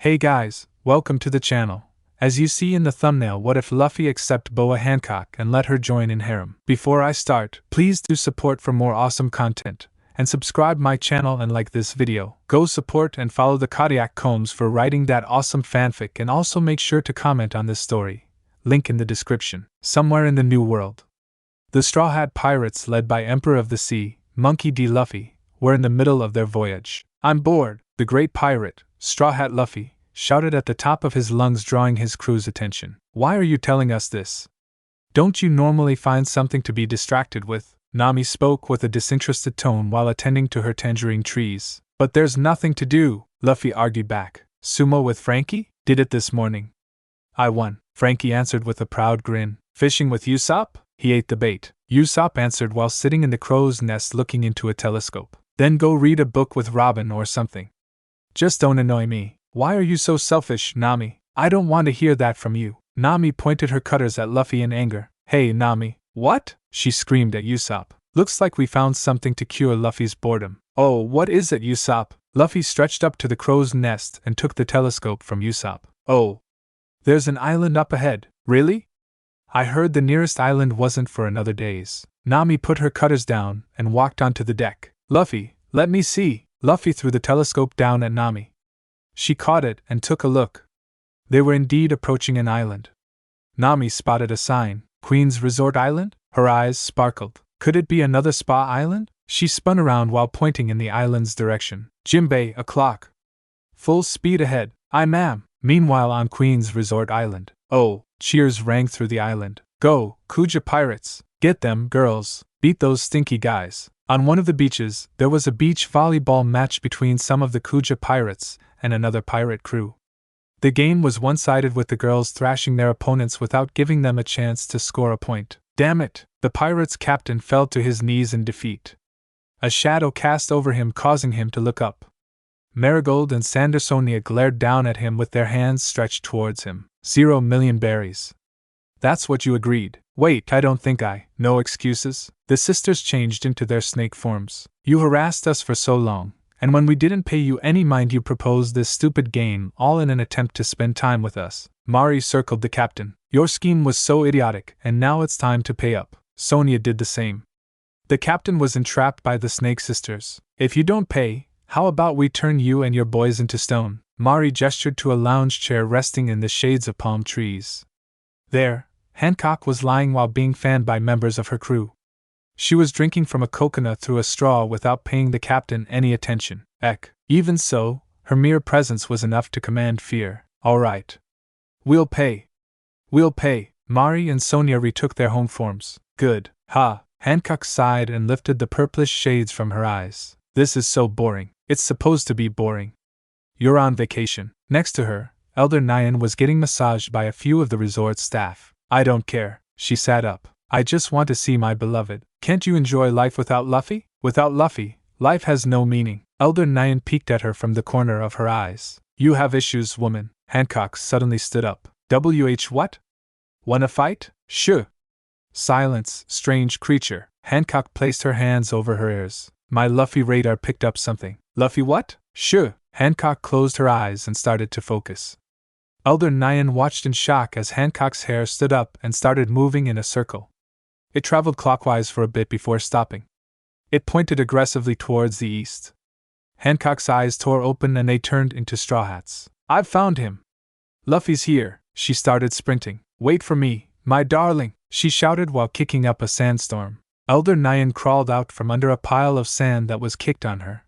Hey guys, welcome to the channel. As you see in the thumbnail, what if Luffy accept Boa Hancock and let her join in Harem? Before I start, please do support for more awesome content, and subscribe my channel and like this video. Go support and follow the kodyakcombs for writing that awesome fanfic, and also make sure to comment on this story. Link in the description. Somewhere in the New World, the Straw Hat Pirates, led by Emperor of the Sea, Monkey D. Luffy, were in the middle of their voyage. "I'm bored," the great pirate, Straw Hat Luffy, shouted at the top of his lungs, drawing his crew's attention. "Why are you telling us this? Don't you normally find something to be distracted with?" Nami spoke with a disinterested tone while attending to her tangerine trees. "But there's nothing to do," Luffy argued back. "Sumo with Frankie? Did it this morning. I won," Frankie answered with a proud grin. "Fishing with Usopp? He ate the bait," Usopp answered while sitting in the crow's nest looking into a telescope. "Then go read a book with Robin or something. Just don't annoy me." "Why are you so selfish, Nami? I don't want to hear that from you." Nami pointed her cutters at Luffy in anger. "Hey, Nami." "What?" she screamed at Usopp. "Looks like we found something to cure Luffy's boredom." "Oh, what is it, Usopp?" Luffy stretched up to the crow's nest and took the telescope from Usopp. "Oh, there's an island up ahead." "Really? I heard the nearest island wasn't for another days." Nami put her cutters down and walked onto the deck. "Luffy, let me see." Luffy threw the telescope down at Nami. She caught it and took a look. They were indeed approaching an island. Nami spotted a sign, "Queen's Resort Island?" Her eyes sparkled. Could it be another spa island? She spun around while pointing in the island's direction. "Jimbei, a clock. Full speed ahead." "Aye, ma'am." Meanwhile, on Queen's Resort Island. "Oh!" Cheers rang through the island. "Go, Kuja pirates! Get them, girls! Beat those stinky guys!" On one of the beaches, there was a beach volleyball match between some of the Kuja pirates and another pirate crew. The game was one-sided, with the girls thrashing their opponents without giving them a chance to score a point. "Damn it!" The pirates' captain fell to his knees in defeat. A shadow cast over him, causing him to look up. Marigold and Sandersonia glared down at him with their hands stretched towards him. 0,000,000 berries. "That's what you agreed." "Wait, I don't think I." "No excuses." The sisters changed into their snake forms. "You harassed us for so long, and when we didn't pay you any mind, you proposed this stupid game, all in an attempt to spend time with us." Mari circled the captain. "Your scheme was so idiotic, and now it's time to pay up." Sonia did the same. The captain was entrapped by the snake sisters. "If you don't pay, how about we turn you and your boys into stone?" Mari gestured to a lounge chair resting in the shades of palm trees. There, Hancock was lying while being fanned by members of her crew. She was drinking from a coconut through a straw without paying the captain any attention. Even so, her mere presence was enough to command fear. "All right. We'll pay. We'll pay." Mari and Sonia retook their home forms. "Good. Ha!" Hancock sighed and lifted the purplish shades from her eyes. "This is so boring." "It's supposed to be boring. You're on vacation." Next to her, Elder Nyan was getting massaged by a few of the resort staff. "I don't care." She sat up. "I just want to see my beloved." "Can't you enjoy life without Luffy?" "Without Luffy, life has no meaning." Elder Nyan peeked at her from the corner of her eyes. "You have issues, woman." Hancock suddenly stood up. What? Wanna fight? Shh. Silence, strange creature. Hancock placed her hands over her ears. "My Luffy radar picked up something." "Luffy what?" "Shh." Hancock closed her eyes and started to focus. Elder Nyan watched in shock as Hancock's hair stood up and started moving in a circle. It traveled clockwise for a bit before stopping. It pointed aggressively towards the east. Hancock's eyes tore open and they turned into straw hats. "I've found him! Luffy's here!" She started sprinting. "Wait for me, my darling!" she shouted while kicking up a sandstorm. Elder Nyan crawled out from under a pile of sand that was kicked on her.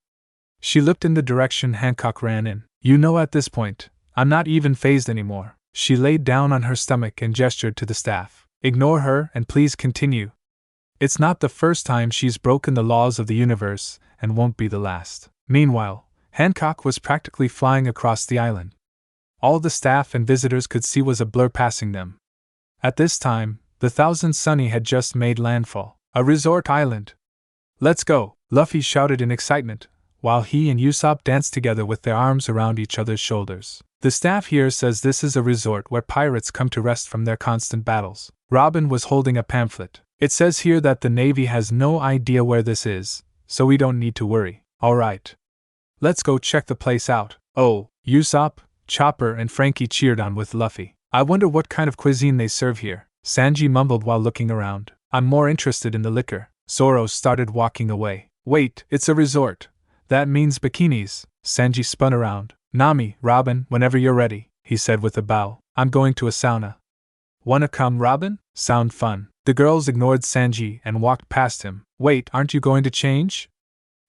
She looked in the direction Hancock ran in. "You know, at this point, I'm not even phased anymore." She laid down on her stomach and gestured to the staff. "Ignore her and please continue. It's not the first time she's broken the laws of the universe, and won't be the last." Meanwhile, Hancock was practically flying across the island. All the staff and visitors could see was a blur passing them. At this time, the Thousand Sunny had just made landfall. A resort island. "Let's go!" Luffy shouted in excitement, while he and Usopp danced together with their arms around each other's shoulders. "The staff here says this is a resort where pirates come to rest from their constant battles." Robin was holding a pamphlet. "It says here that the Navy has no idea where this is, so we don't need to worry." "All right. Let's go check the place out." "Oh, Usopp, Chopper and Frankie cheered on with Luffy. I wonder what kind of cuisine they serve here, Sanji mumbled while looking around. I'm more interested in the liquor. Zoro started walking away. Wait, it's a resort. That means bikinis. Sanji spun around. Nami, Robin, whenever you're ready, he said with a bow. I'm going to a sauna. Wanna come, Robin? Sound fun. The girls ignored Sanji and walked past him. Wait, aren't you going to change?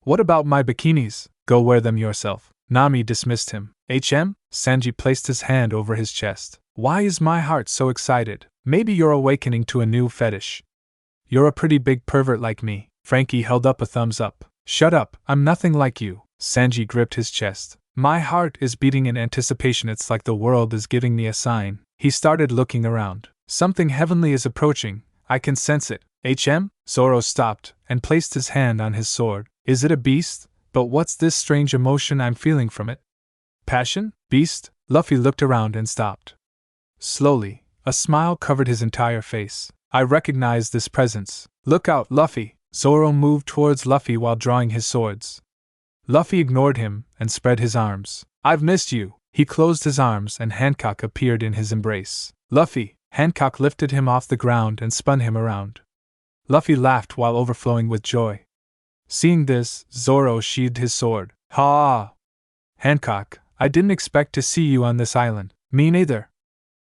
What about my bikinis? Go wear them yourself. Nami dismissed him. Sanji placed his hand over his chest. Why is my heart so excited? Maybe you're awakening to a new fetish. You're a pretty big pervert like me. Frankie held up a thumbs up. Shut up, I'm nothing like you. Sanji gripped his chest. My heart is beating in anticipation. It's like the world is giving me a sign. He started looking around. Something heavenly is approaching. I can sense it. Zoro stopped and placed his hand on his sword. Is it a beast? But what's this strange emotion I'm feeling from it? Passion? Beast? Luffy looked around and stopped. Slowly, a smile covered his entire face. I recognize this presence. Look out, Luffy! Zoro moved towards Luffy while drawing his swords. Luffy ignored him and spread his arms. I've missed you. He closed his arms and Hancock appeared in his embrace. Luffy! Hancock lifted him off the ground and spun him around. Luffy laughed while overflowing with joy. Seeing this, Zoro sheathed his sword. Ha! Hancock, I didn't expect to see you on this island. Me neither.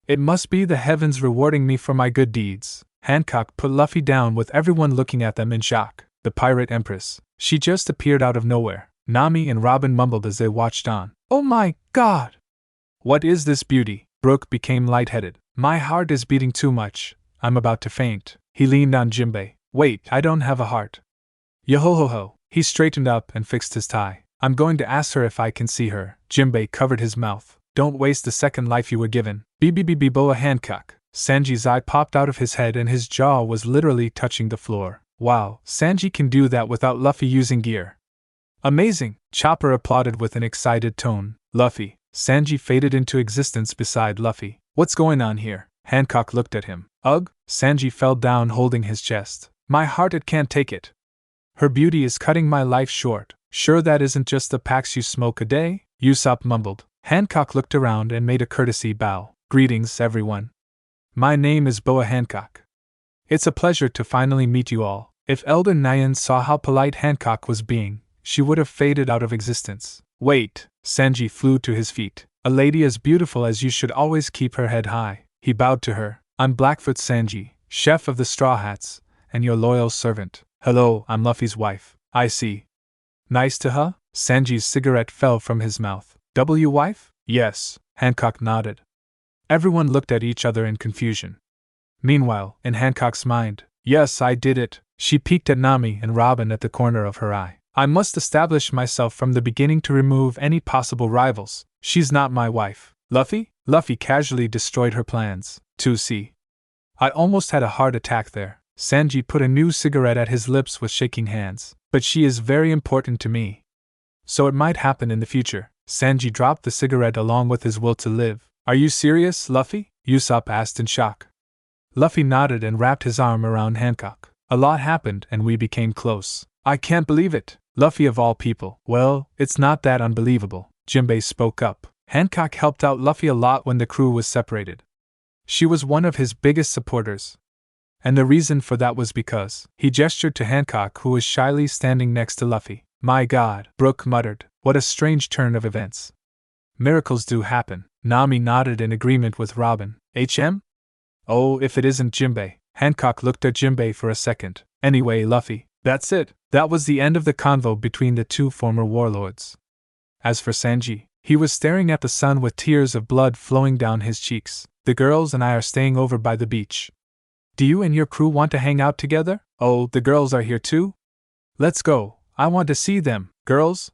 It must be the heavens rewarding me for my good deeds. Hancock put Luffy down with everyone looking at them in shock. The Pirate Empress. She just appeared out of nowhere. Nami and Robin mumbled as they watched on. Oh my God! What is this beauty? Brook became lightheaded. My heart is beating too much. I'm about to faint. He leaned on Jinbei. Wait, I don't have a heart. Yo-ho-ho-ho. He straightened up and fixed his tie. I'm going to ask her if I can see her. Jinbei covered his mouth. Don't waste the second life you were given. BBBB Boa Hancock. Sanji's eye popped out of his head and his jaw was literally touching the floor. Wow, Sanji can do that without Luffy using gear. Amazing! Chopper applauded with an excited tone. Luffy. Sanji faded into existence beside Luffy. What's going on here? Hancock looked at him. Ugh! Sanji fell down holding his chest. My heart, it can't take it. Her beauty is cutting my life short. Sure that isn't just the packs you smoke a day? Usopp mumbled. Hancock looked around and made a courtesy bow. Greetings, everyone. My name is Boa Hancock. It's a pleasure to finally meet you all. If Elder Nyan saw how polite Hancock was being, she would have faded out of existence. Wait, Sanji flew to his feet. A lady as beautiful as you should always keep her head high. He bowed to her. I'm Blackfoot Sanji, chef of the Straw Hats, and your loyal servant. Hello, I'm Luffy's wife. I see. Nice to her? Sanji's cigarette fell from his mouth. Wife? Yes, Hancock nodded. Everyone looked at each other in confusion. Meanwhile, in Hancock's mind, yes, I did it. She peeked at Nami and Robin at the corner of her eye. I must establish myself from the beginning to remove any possible rivals. She's not my wife. Luffy? Luffy casually destroyed her plans. 2C. I almost had a heart attack there. Sanji put a new cigarette at his lips with shaking hands. But she is very important to me. So it might happen in the future. Sanji dropped the cigarette along with his will to live. Are you serious, Luffy? Usopp asked in shock. Luffy nodded and wrapped his arm around Hancock. A lot happened and we became close. I can't believe it. Luffy of all people. Well, it's not that unbelievable. Jinbei spoke up. Hancock helped out Luffy a lot when the crew was separated. She was one of his biggest supporters. And the reason for that was because he gestured to Hancock, who was shyly standing next to Luffy. My God, Brook muttered. What a strange turn of events. Miracles do happen. Nami nodded in agreement with Robin. Oh, if it isn't Jinbei. Hancock looked at Jinbei for a second. Anyway, Luffy, that's it. That was the end of the convo between the two former warlords. As for Sanji, he was staring at the sun with tears of blood flowing down his cheeks. The girls and I are staying over by the beach. Do you and your crew want to hang out together? Oh, the girls are here too? Let's go. I want to see them, girls.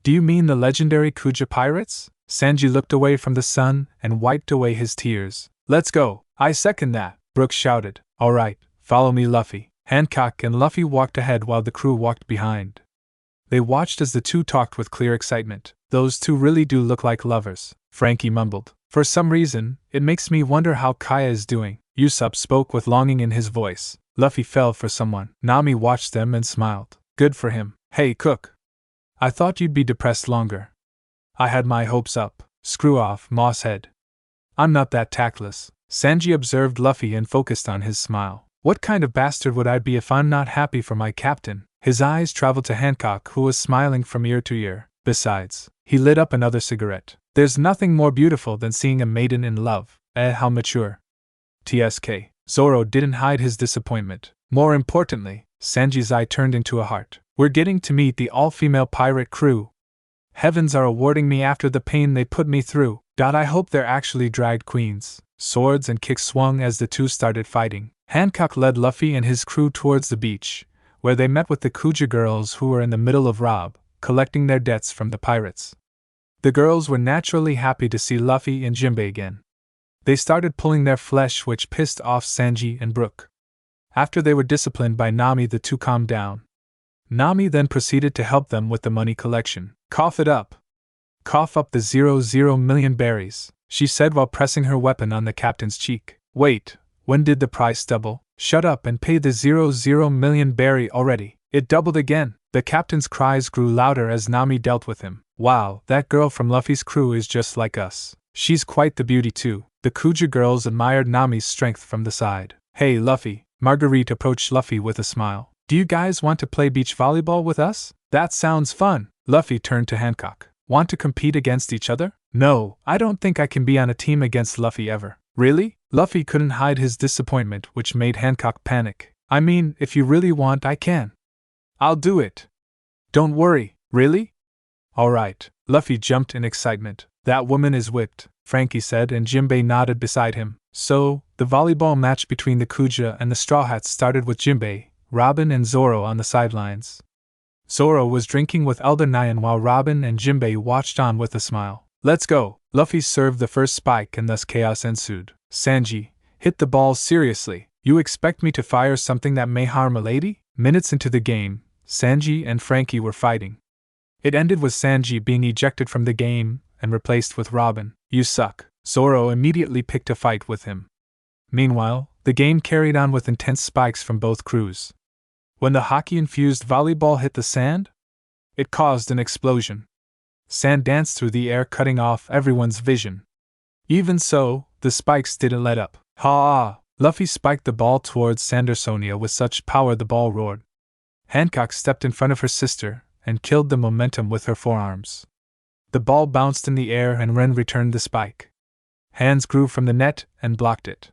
Do you mean the legendary Kuja pirates? Sanji looked away from the sun and wiped away his tears. Let's go. I second that, Brook shouted. All right, follow me, Luffy. Hancock and Luffy walked ahead while the crew walked behind. They watched as the two talked with clear excitement. Those two really do look like lovers, Frankie mumbled. For some reason, it makes me wonder how Kaya is doing. Usopp spoke with longing in his voice. Luffy fell for someone. Nami watched them and smiled. Good for him. Hey, Cook. I thought you'd be depressed longer. I had my hopes up. Screw off, Mosshead. I'm not that tactless. Sanji observed Luffy and focused on his smile. What kind of bastard would I be if I'm not happy for my captain? His eyes traveled to Hancock, who was smiling from ear to ear. Besides, he lit up another cigarette. There's nothing more beautiful than seeing a maiden in love. How mature. TSK. Zoro didn't hide his disappointment. More importantly, Sanji's eye turned into a heart. We're getting to meet the all-female pirate crew. Heavens are awarding me after the pain they put me through. I hope they're actually dragged queens. Swords and kicks swung as the two started fighting. Hancock led Luffy and his crew towards the beach, where they met with the Kuja girls who were in the middle of rob, collecting their debts from the pirates. The girls were naturally happy to see Luffy and Jinbei again. They started pulling their flesh, which pissed off Sanji and Brook. After they were disciplined by Nami, the two calmed down. Nami then proceeded to help them with the money collection. Cough it up. Cough up the 0 million berries, she said while pressing her weapon on the captain's cheek. Wait, when did the price double? Shut up and pay the 0 million berry already. It doubled again. The captain's cries grew louder as Nami dealt with him. Wow, that girl from Luffy's crew is just like us. She's quite the beauty too. The Kuja girls admired Nami's strength from the side. Hey Luffy, Marguerite approached Luffy with a smile. Do you guys want to play beach volleyball with us? That sounds fun. Luffy turned to Hancock. Want to compete against each other? No, I don't think I can be on a team against Luffy ever. Really? Luffy couldn't hide his disappointment, which made Hancock panic. I mean, if you really want, I can. I'll do it. Don't worry. Really? Alright. Luffy jumped in excitement. That woman is whipped, Frankie said, and Jinbei nodded beside him. So, the volleyball match between the Kuja and the Straw Hats started with Jinbei, Robin and Zoro on the sidelines. Zoro was drinking with Elder Nyan while Robin and Jinbei watched on with a smile. Let's go! Luffy served the first spike and thus chaos ensued. Sanji, hit the ball seriously. You expect me to fire something that may harm a lady? Minutes into the game, Sanji and Frankie were fighting. It ended with Sanji being ejected from the game and replaced with Robin. You suck. Zoro immediately picked a fight with him. Meanwhile, the game carried on with intense spikes from both crews. When the hockey-infused volleyball hit the sand, it caused an explosion. Sand danced through the air, cutting off everyone's vision. Even so, the spikes didn't let up. Ha! Luffy spiked the ball towards Sandersonia with such power the ball roared. Hancock stepped in front of her sister and killed the momentum with her forearms. The ball bounced in the air and Ren returned the spike. Hands grew from the net and blocked it.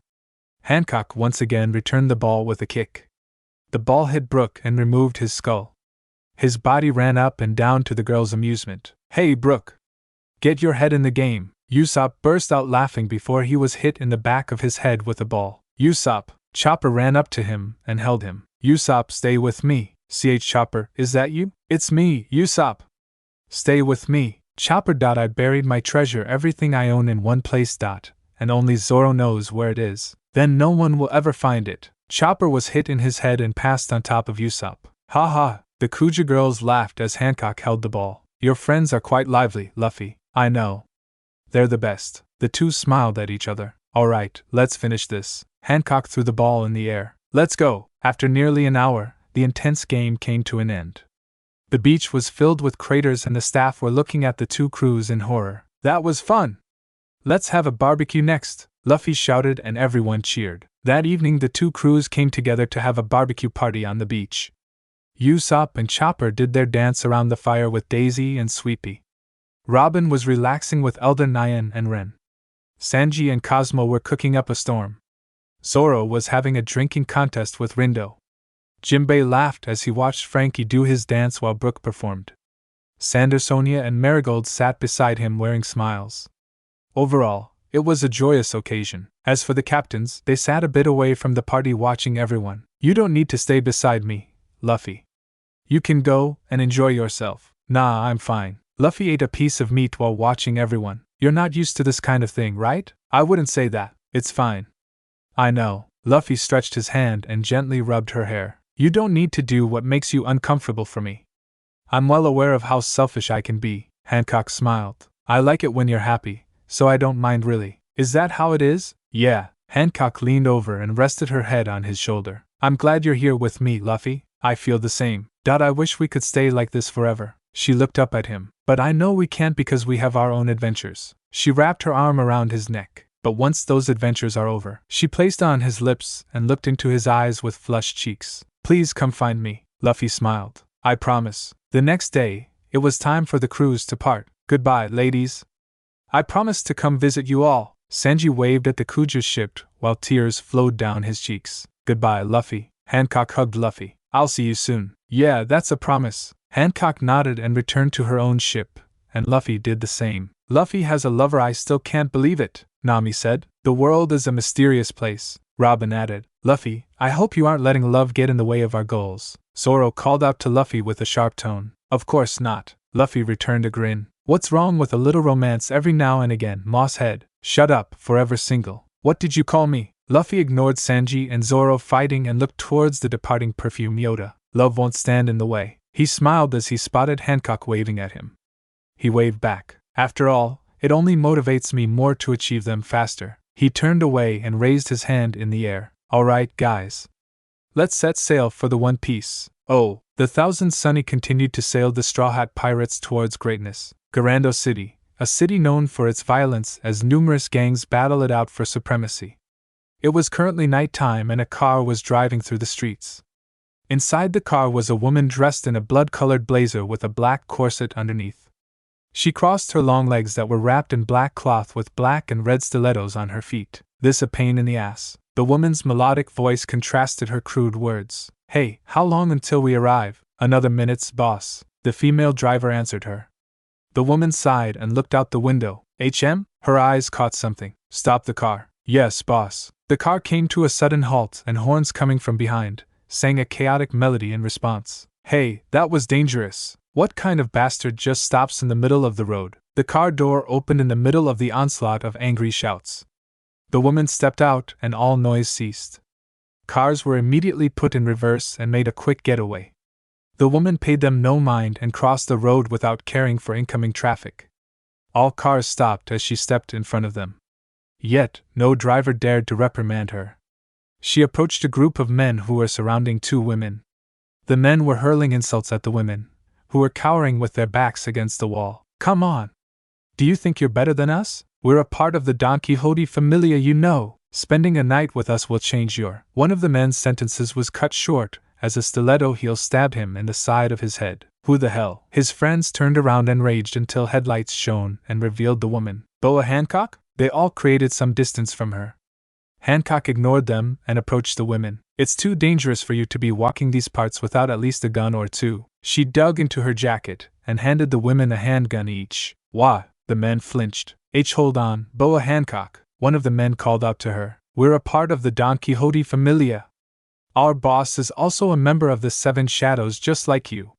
Hancock once again returned the ball with a kick. The ball hit Brook and removed his skull. His body ran up and down to the girl's amusement. Hey Brook! Get your head in the game! Usopp burst out laughing before he was hit in the back of his head with a ball. Usopp! Chopper ran up to him and held him. Usopp, stay with me. Chopper, is that you? It's me, Usopp! Stay with me. Chopper. I buried my treasure, everything I own, in one place. And only Zoro knows where it is. Then no one will ever find it. Chopper was hit in his head and passed on top of Usopp. Ha ha! The Kuja girls laughed as Hancock held the ball. Your friends are quite lively, Luffy. I know. They're the best. The two smiled at each other. Alright, let's finish this. Hancock threw the ball in the air. Let's go! After nearly an hour, the intense game came to an end. The beach was filled with craters and the staff were looking at the two crews in horror. That was fun! Let's have a barbecue next, Luffy shouted and everyone cheered. That evening the two crews came together to have a barbecue party on the beach. Usopp and Chopper did their dance around the fire with Daisy and Sweepy. Robin was relaxing with Elder Nyan and Ren. Sanji and Cosmo were cooking up a storm. Zoro was having a drinking contest with Rindo. Jinbei laughed as he watched Frankie do his dance while Brook performed. Sandersonia and Marigold sat beside him wearing smiles. Overall, it was a joyous occasion. As for the captains, they sat a bit away from the party watching everyone. You don't need to stay beside me, Luffy. You can go and enjoy yourself. Nah, I'm fine. Luffy ate a piece of meat while watching everyone. You're not used to this kind of thing, right? I wouldn't say that. It's fine. I know. Luffy stretched his hand and gently rubbed her hair. You don't need to do what makes you uncomfortable for me. I'm well aware of how selfish I can be. Hancock smiled. I like it when you're happy, so I don't mind really. Is that how it is? Yeah. Hancock leaned over and rested her head on his shoulder. I'm glad you're here with me, Luffy. I feel the same. I wish we could stay like this forever. She looked up at him. But I know we can't because we have our own adventures. She wrapped her arm around his neck. But once those adventures are over, she placed on his lips and looked into his eyes with flushed cheeks. Please come find me, Luffy smiled. I promise. The next day, it was time for the cruise to part. Goodbye, ladies. I promise to come visit you all. Sanji waved at the Kuja's ship while tears flowed down his cheeks. Goodbye, Luffy. Hancock hugged Luffy. I'll see you soon. Yeah, that's a promise. Hancock nodded and returned to her own ship, and Luffy did the same. Luffy has a lover, I still can't believe it, Nami said. The world is a mysterious place, Robin added. Luffy, I hope you aren't letting love get in the way of our goals. Zoro called out to Luffy with a sharp tone. Of course not, Luffy returned a grin. What's wrong with a little romance every now and again, Mosshead? Shut up, forever single. What did you call me? Luffy ignored Sanji and Zoro fighting and looked towards the departing perfume Yoda. Love won't stand in the way. He smiled as he spotted Hancock waving at him. He waved back. After all, it only motivates me more to achieve them faster. He turned away and raised his hand in the air. Alright, guys. Let's set sail for the One Piece. Oh, the Thousand Sunny continued to sail the Straw Hat Pirates towards greatness. Garando City, a city known for its violence as numerous gangs battle it out for supremacy. It was currently night time and a car was driving through the streets. Inside the car was a woman dressed in a blood-colored blazer with a black corset underneath. She crossed her long legs that were wrapped in black cloth with black and red stilettos on her feet. This a pain in the ass. The woman's melodic voice contrasted her crude words. Hey, how long until we arrive? Another minute's boss. The female driver answered her. The woman sighed and looked out the window. HM? Her eyes caught something. Stop the car. Yes, boss. The car came to a sudden halt and horns coming from behind sang a chaotic melody in response. Hey, that was dangerous. What kind of bastard just stops in the middle of the road? The car door opened in the middle of the onslaught of angry shouts. The woman stepped out and all noise ceased. Cars were immediately put in reverse and made a quick getaway. The woman paid them no mind and crossed the road without caring for incoming traffic. All cars stopped as she stepped in front of them. Yet, no driver dared to reprimand her. She approached a group of men who were surrounding two women. The men were hurling insults at the women, who were cowering with their backs against the wall. Come on! Do you think you're better than us? We're a part of the Don Quixote familia, you know. Spending a night with us will change your... One of the men's sentences was cut short, as a stiletto heel stabbed him in the side of his head. Who the hell? His friends turned around and raged until headlights shone and revealed the woman. Boa Hancock? They all created some distance from her. Hancock ignored them and approached the women. It's too dangerous for you to be walking these parts without at least a gun or two. She dug into her jacket and handed the women a handgun each. Why? The men flinched. Hold on, Boa Hancock, one of the men called out to her. We're a part of the Don Quixote familia. Our boss is also a member of the Seven Shadows just like you.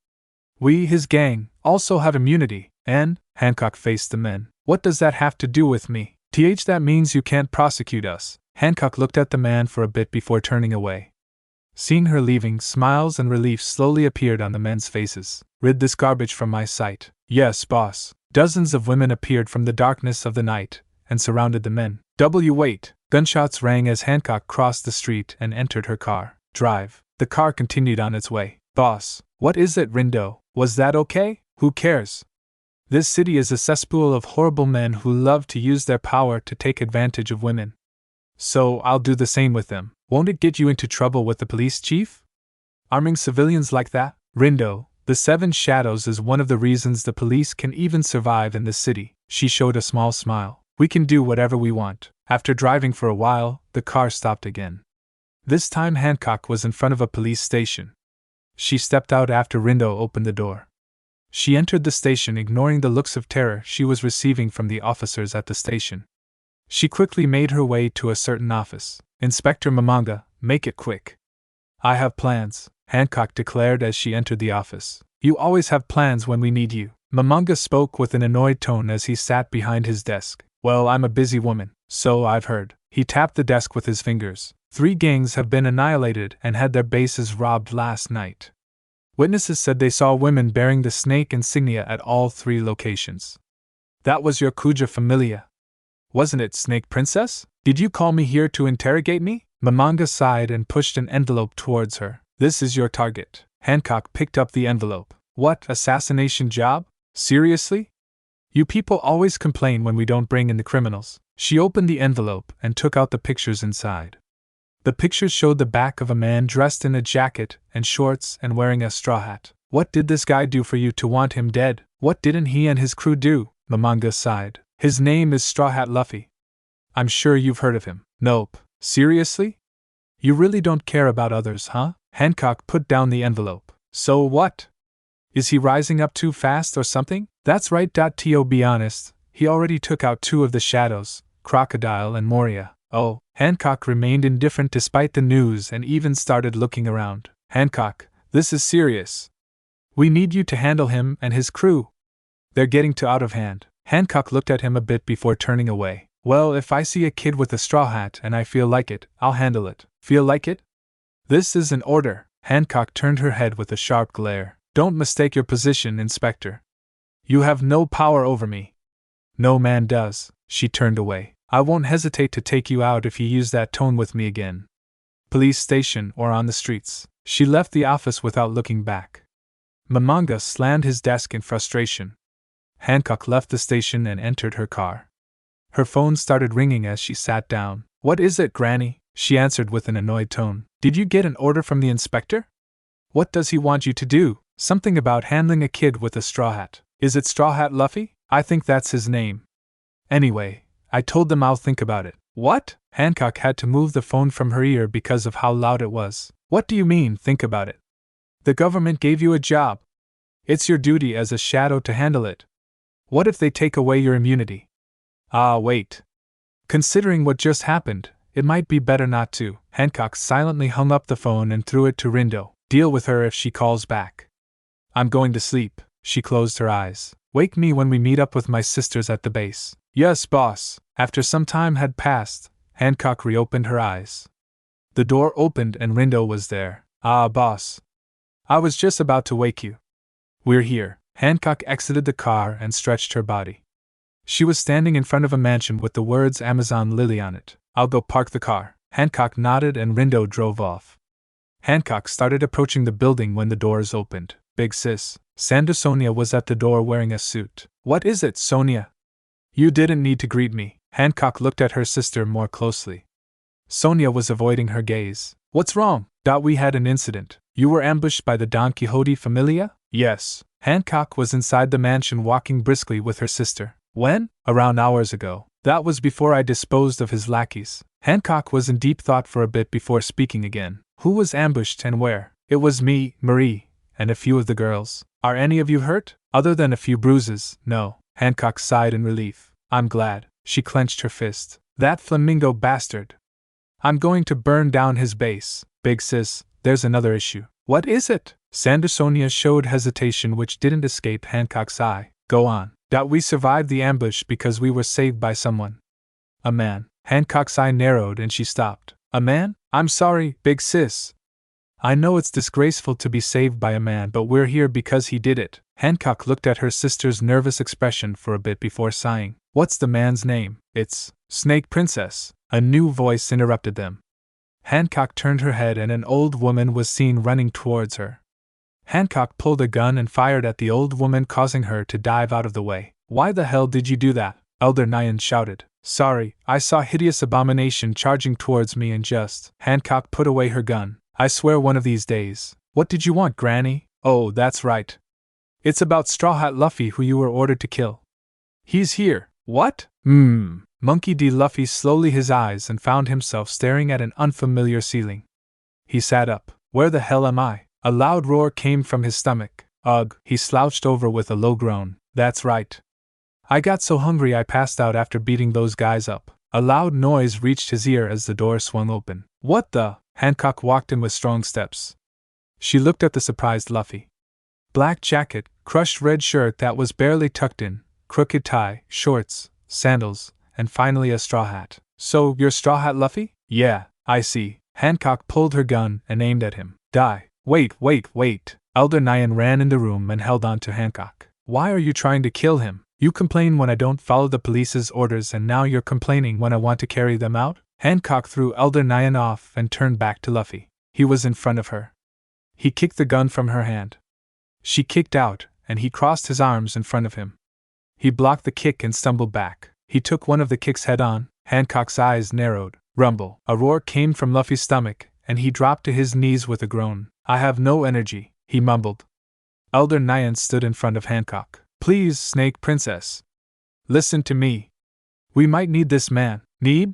We, his gang, also have immunity, and, Hancock faced the men. What does that have to do with me? That means you can't prosecute us. Hancock looked at the man for a bit before turning away. Seeing her leaving, smiles and relief slowly appeared on the men's faces. Rid this garbage from my sight. Yes, boss. Dozens of women appeared from the darkness of the night and surrounded the men. Wait! Gunshots rang as Hancock crossed the street and entered her car. Drive. The car continued on its way. Boss, what is it, Rindo? Was that okay? Who cares? This city is a cesspool of horrible men who love to use their power to take advantage of women. So I'll do the same with them. Won't it get you into trouble with the police chief? Arming civilians like that? Rindo, the Seven Shadows is one of the reasons the police can even survive in this city. She showed a small smile. We can do whatever we want. After driving for a while, the car stopped again. This time Hancock was in front of a police station. She stepped out after Rindo opened the door. She entered the station ignoring the looks of terror she was receiving from the officers at the station. She quickly made her way to a certain office. Inspector Momonga, make it quick. I have plans, Hancock declared as she entered the office. You always have plans when we need you. Momonga spoke with an annoyed tone as he sat behind his desk. Well, I'm a busy woman, so I've heard. He tapped the desk with his fingers. 3 gangs have been annihilated and had their bases robbed last night. Witnesses said they saw women bearing the snake insignia at all 3 locations. That was your Kuja familia. Wasn't it, Snake Princess? Did you call me here to interrogate me? Momonga sighed and pushed an envelope towards her. This is your target. Hancock picked up the envelope. What, assassination job? Seriously? You people always complain when we don't bring in the criminals. She opened the envelope and took out the pictures inside. The pictures showed the back of a man dressed in a jacket and shorts and wearing a straw hat. What did this guy do for you to want him dead? What didn't he and his crew do? The manga sighed. His name is Straw Hat Luffy. I'm sure you've heard of him. Nope. Seriously? You really don't care about others, huh? Hancock put down the envelope. So what? Is he rising up too fast or something? That's right. To be honest, he already took out 2 of the shadows, Crocodile and Moria. Oh, Hancock remained indifferent despite the news and even started looking around. Hancock, this is serious. We need you to handle him and his crew. They're getting too out of hand. Hancock looked at him a bit before turning away. Well, if I see a kid with a straw hat and I feel like it, I'll handle it. Feel like it? This is an order. Hancock turned her head with a sharp glare. Don't mistake your position, Inspector. You have no power over me. No man does. She turned away. I won't hesitate to take you out if you use that tone with me again. Police station or on the streets. She left the office without looking back. Mamanga slammed his desk in frustration. Hancock left the station and entered her car. Her phone started ringing as she sat down. What is it, Granny? She answered with an annoyed tone. Did you get an order from the inspector? What does he want you to do? Something about handling a kid with a straw hat. Is it Straw Hat Luffy? I think that's his name. Anyway, I told them I'll think about it. What? Hancock had to move the phone from her ear because of how loud it was. What do you mean, think about it? The government gave you a job. It's your duty as a shadow to handle it. What if they take away your immunity? Ah, wait. Considering what just happened, it might be better not to. Hancock silently hung up the phone and threw it to Rindo. Deal with her if she calls back. I'm going to sleep. She closed her eyes. Wake me when we meet up with my sisters at the base. Yes, boss. After some time had passed, Hancock reopened her eyes. The door opened and Rindo was there. Ah, boss. I was just about to wake you. We're here. Hancock exited the car and stretched her body. She was standing in front of a mansion with the words Amazon Lily on it. I'll go park the car. Hancock nodded and Rindo drove off. Hancock started approaching the building when the doors opened. Big sis. Sonia was at the door wearing a suit. What is it, Sonia? You didn't need to greet me. Hancock looked at her sister more closely. Sonia was avoiding her gaze. What's wrong? We had an incident. You were ambushed by the Don Quixote Familia? Yes. Hancock was inside the mansion walking briskly with her sister. When? Around hours ago. That was before I disposed of his lackeys. Hancock was in deep thought for a bit before speaking again. Who was ambushed and where? It was me, Marie, and a few of the girls. Are any of you hurt? Other than a few bruises, no. Hancock sighed in relief. I'm glad. She clenched her fist. That flamingo bastard. I'm going to burn down his base. Big sis, there's another issue. What is it? Sonia showed hesitation which didn't escape Hancock's eye. Go on. We survived the ambush because we were saved by someone. A man. Hancock's eye narrowed and she stopped. A man? I'm sorry, big sis. I know it's disgraceful to be saved by a man, but we're here because he did it. Hancock looked at her sister's nervous expression for a bit before sighing. What's the man's name? It's Snake Princess. A new voice interrupted them. Hancock turned her head and an old woman was seen running towards her. Hancock pulled a gun and fired at the old woman, causing her to dive out of the way. Why the hell did you do that? Elder Nyan shouted. Sorry, I saw hideous abomination charging towards me and just. Hancock put away her gun. I swear one of these days. What did you want, Granny? Oh, that's right. It's about Straw Hat Luffy who you were ordered to kill. He's here. What? Monkey D. Luffy slowly his eyes and found himself staring at an unfamiliar ceiling. He sat up. Where the hell am I? A loud roar came from his stomach. Ugh. He slouched over with a low groan. That's right. I got so hungry I passed out after beating those guys up. A loud noise reached his ear as the door swung open. What the? Hancock walked in with strong steps. She looked at the surprised Luffy. Black jacket, crushed red shirt that was barely tucked in, crooked tie, shorts, sandals, and finally a straw hat. So, you're Straw Hat Luffy? Yeah, I see. Hancock pulled her gun and aimed at him. Die. Wait. Elder Nyan ran in the room and held on to Hancock. Why are you trying to kill him? You complain when I don't follow the police's orders and now you're complaining when I want to carry them out? Hancock threw Elder Nyan off and turned back to Luffy. He was in front of her. He kicked the gun from her hand. She kicked out, and he crossed his arms in front of him. He blocked the kick and stumbled back. He took one of the kicks head on. Hancock's eyes narrowed. Rumble. A roar came from Luffy's stomach, and he dropped to his knees with a groan. I have no energy, he mumbled. Elder Nyan stood in front of Hancock. Please, Snake Princess. Listen to me. We might need this man. Need?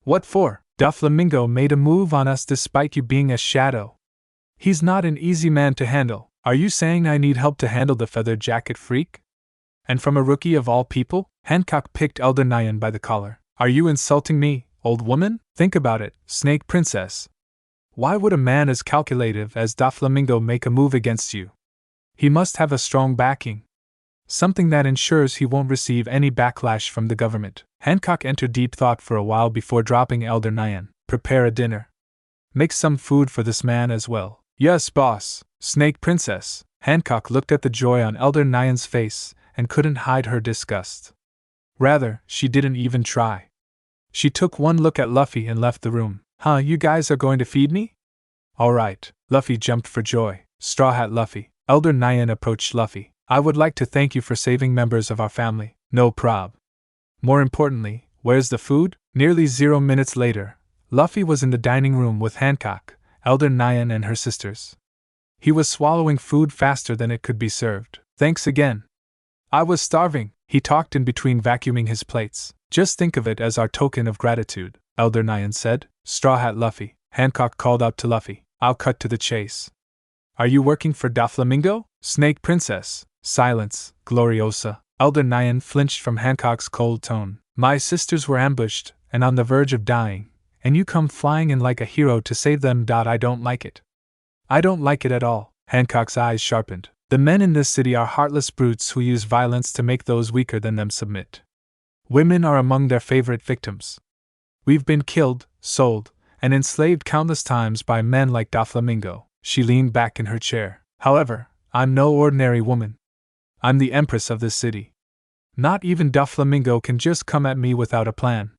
What for? Doflamingo made a move on us despite you being a shadow. He's not an easy man to handle. Are you saying I need help to handle the feather jacket freak? And from a rookie of all people? Hancock picked Elder Nyan by the collar. Are you insulting me, old woman? Think about it, Snake Princess. Why would a man as calculative as Doflamingo make a move against you? He must have a strong backing. Something that ensures he won't receive any backlash from the government. Hancock entered deep thought for a while before dropping Elder Nyan. Prepare a dinner. Make some food for this man as well. Yes, boss, Snake Princess. Hancock looked at the joy on Elder Nyan's face and couldn't hide her disgust. Rather, she didn't even try. She took one look at Luffy and left the room. Huh, you guys are going to feed me? All right. Luffy jumped for joy. Straw Hat Luffy. Elder Nyan approached Luffy. I would like to thank you for saving members of our family. No prob. More importantly, where's the food? Nearly 0 minutes later, Luffy was in the dining room with Hancock, Elder Nyan and her sisters. He was swallowing food faster than it could be served. Thanks again. I was starving, he talked in between vacuuming his plates. Just think of it as our token of gratitude, Elder Nyan said. Straw Hat Luffy. Hancock called out to Luffy. I'll cut to the chase. Are you working for Doflamingo? Snake Princess. Silence, Gloriosa. Elder Nyan flinched from Hancock's cold tone. My sisters were ambushed, and on the verge of dying, and you come flying in like a hero to save them. I don't like it. I don't like it at all. Hancock's eyes sharpened. The men in this city are heartless brutes who use violence to make those weaker than them submit. Women are among their favorite victims. We've been killed, sold, and enslaved countless times by men like Doflamingo. She leaned back in her chair. However, I'm no ordinary woman. I'm the empress of this city. Not even Doflamingo can just come at me without a plan.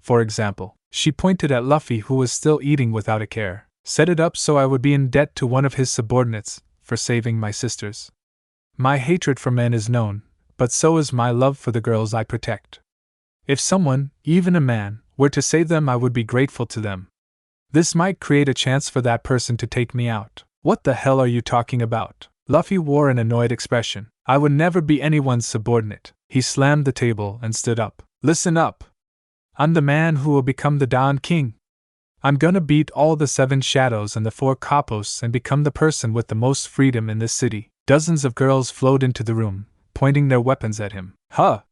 For example, she pointed at Luffy, who was still eating without a care. Set it up so I would be in debt to one of his subordinates for saving my sisters. My hatred for men is known, but so is my love for the girls I protect. If someone, even a man, were to save them, I would be grateful to them. This might create a chance for that person to take me out. What the hell are you talking about? Luffy wore an annoyed expression. I would never be anyone's subordinate. He slammed the table and stood up. Listen up. I'm the man who will become the Dawn King. I'm gonna beat all the 7 shadows and the 4 kapos and become the person with the most freedom in this city. Dozens of girls flowed into the room, pointing their weapons at him. Huh?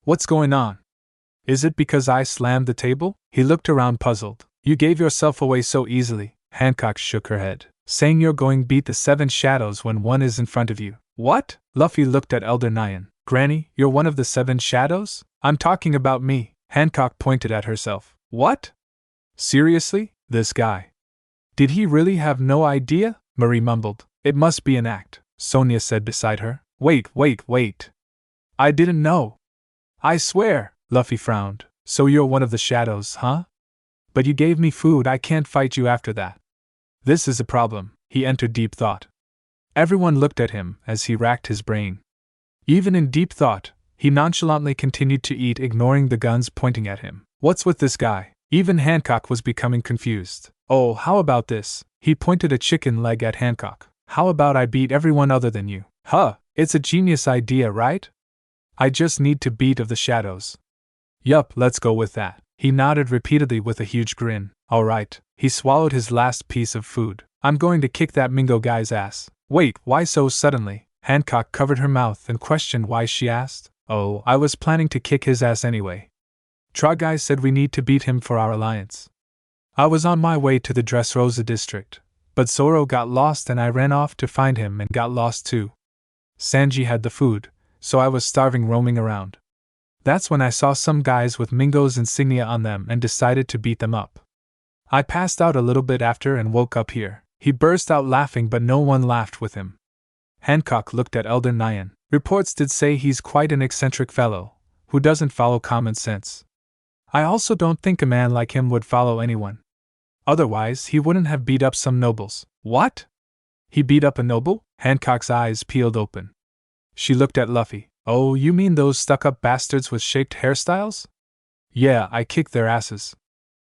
What's going on? Is it because I slammed the table? He looked around puzzled. You gave yourself away so easily. Hancock shook her head, saying you're going to beat the 7 shadows when one is in front of you. What? Luffy looked at Elder Nyan. Granny, you're one of the 7 shadows? I'm talking about me. Hancock pointed at herself. What? Seriously? This guy. Did he really have no idea? Marie mumbled. It must be an act, Sonia said beside her. Wait. I didn't know. I swear. Luffy frowned. So you're one of the shadows, huh? But you gave me food, I can't fight you after that. This is a problem. He entered deep thought. Everyone looked at him as he racked his brain. Even in deep thought, he nonchalantly continued to eat, ignoring the guns pointing at him. What's with this guy? Even Hancock was becoming confused. Oh, how about this? He pointed a chicken leg at Hancock. How about I beat everyone other than you? Huh, it's a genius idea, right? I just need to beat of the shadows. Yup, let's go with that. He nodded repeatedly with a huge grin. Alright. He swallowed his last piece of food. I'm going to kick that Mingo guy's ass. Wait, why so suddenly? Hancock covered her mouth and questioned why she asked. Oh, I was planning to kick his ass anyway. Tragai said we need to beat him for our alliance. I was on my way to the Dressrosa district, but Zoro got lost and I ran off to find him and got lost too. Sanji had the food, so I was starving roaming around. That's when I saw some guys with Mingo's insignia on them and decided to beat them up. I passed out a little bit after and woke up here. He burst out laughing, but no one laughed with him. Hancock looked at Elder Nyan. Reports did say he's quite an eccentric fellow, who doesn't follow common sense. I also don't think a man like him would follow anyone. Otherwise, he wouldn't have beat up some nobles. What? He beat up a noble? Hancock's eyes peeled open. She looked at Luffy. Oh, you mean those stuck-up bastards with shaped hairstyles? Yeah, I kicked their asses.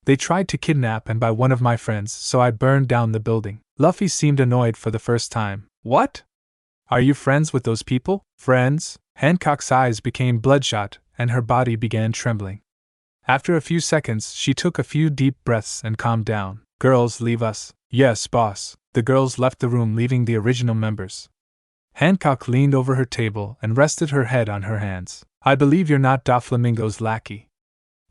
They tried to kidnap and buy one of my friends, so I burned down the building. Luffy seemed annoyed for the first time. What? Are you friends with those people? Friends? Hancock's eyes became bloodshot, and her body began trembling. After a few seconds, she took a few deep breaths and calmed down. Girls, leave us. Yes, boss. The girls left the room, leaving the original members. Hancock leaned over her table and rested her head on her hands. I believe you're not Doflamingo's lackey.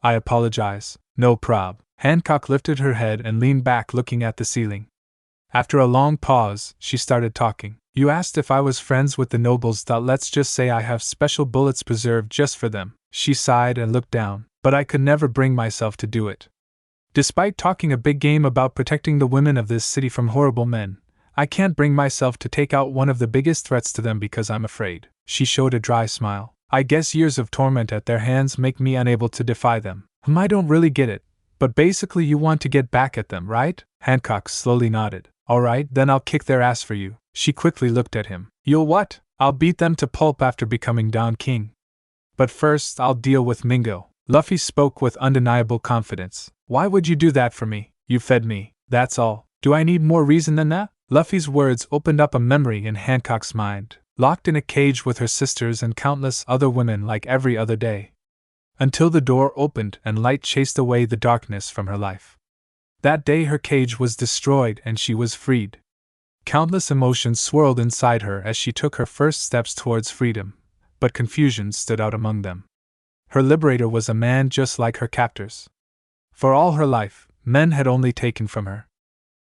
I apologize. No prob. Hancock lifted her head and leaned back, looking at the ceiling. After a long pause, she started talking. You asked if I was friends with the nobles. Let's just say I have special bullets preserved just for them. She sighed and looked down, but I could never bring myself to do it. Despite talking a big game about protecting the women of this city from horrible men, I can't bring myself to take out one of the biggest threats to them because I'm afraid. She showed a dry smile. I guess years of torment at their hands make me unable to defy them. I don't really get it, but basically you want to get back at them, right? Hancock slowly nodded. Alright, then I'll kick their ass for you. She quickly looked at him. You'll what? I'll beat them to pulp after becoming Don King. But first, I'll deal with Mingo. Luffy spoke with undeniable confidence. Why would you do that for me? You fed me, that's all. Do I need more reason than that? Luffy's words opened up a memory in Hancock's mind, locked in a cage with her sisters and countless other women like every other day. Until the door opened and light chased away the darkness from her life. That day her cage was destroyed and she was freed. Countless emotions swirled inside her as she took her first steps towards freedom, but confusion stood out among them. Her liberator was a man just like her captors. For all her life, men had only taken from her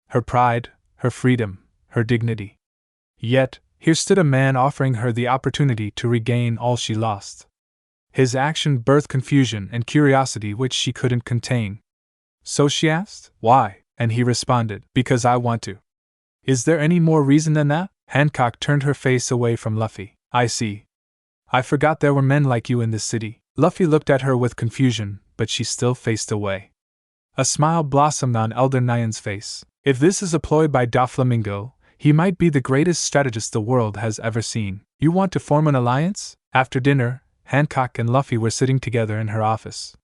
her pride, her freedom, her dignity. Yet, here stood a man offering her the opportunity to regain all she lost. His action birthed confusion and curiosity which she couldn't contain. So she asked, why? And he responded, because I want to. Is there any more reason than that? Hancock turned her face away from Luffy. I see. I forgot there were men like you in this city. Luffy looked at her with confusion, but she still faced away. A smile blossomed on Elder Nyan's face. If this is a ploy by Doflamingo, he might be the greatest strategist the world has ever seen. You want to form an alliance? After dinner, Hancock and Luffy were sitting together in her office.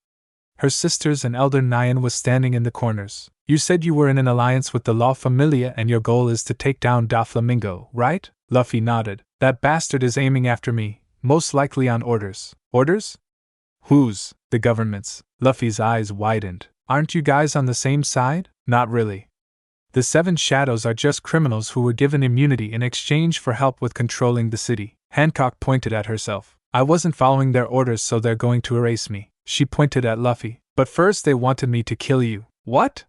Her sisters and Elder Nyan was standing in the corners. You said you were in an alliance with the La Familia and your goal is to take down Doflamingo, right? Luffy nodded. That bastard is aiming after me, most likely on orders. Orders? Whose? The government's. Luffy's eyes widened. Aren't you guys on the same side? Not really. The Seven Shadows are just criminals who were given immunity in exchange for help with controlling the city. Hancock pointed at herself. I wasn't following their orders, so they're going to erase me. She pointed at Luffy. But first they wanted me to kill you. What?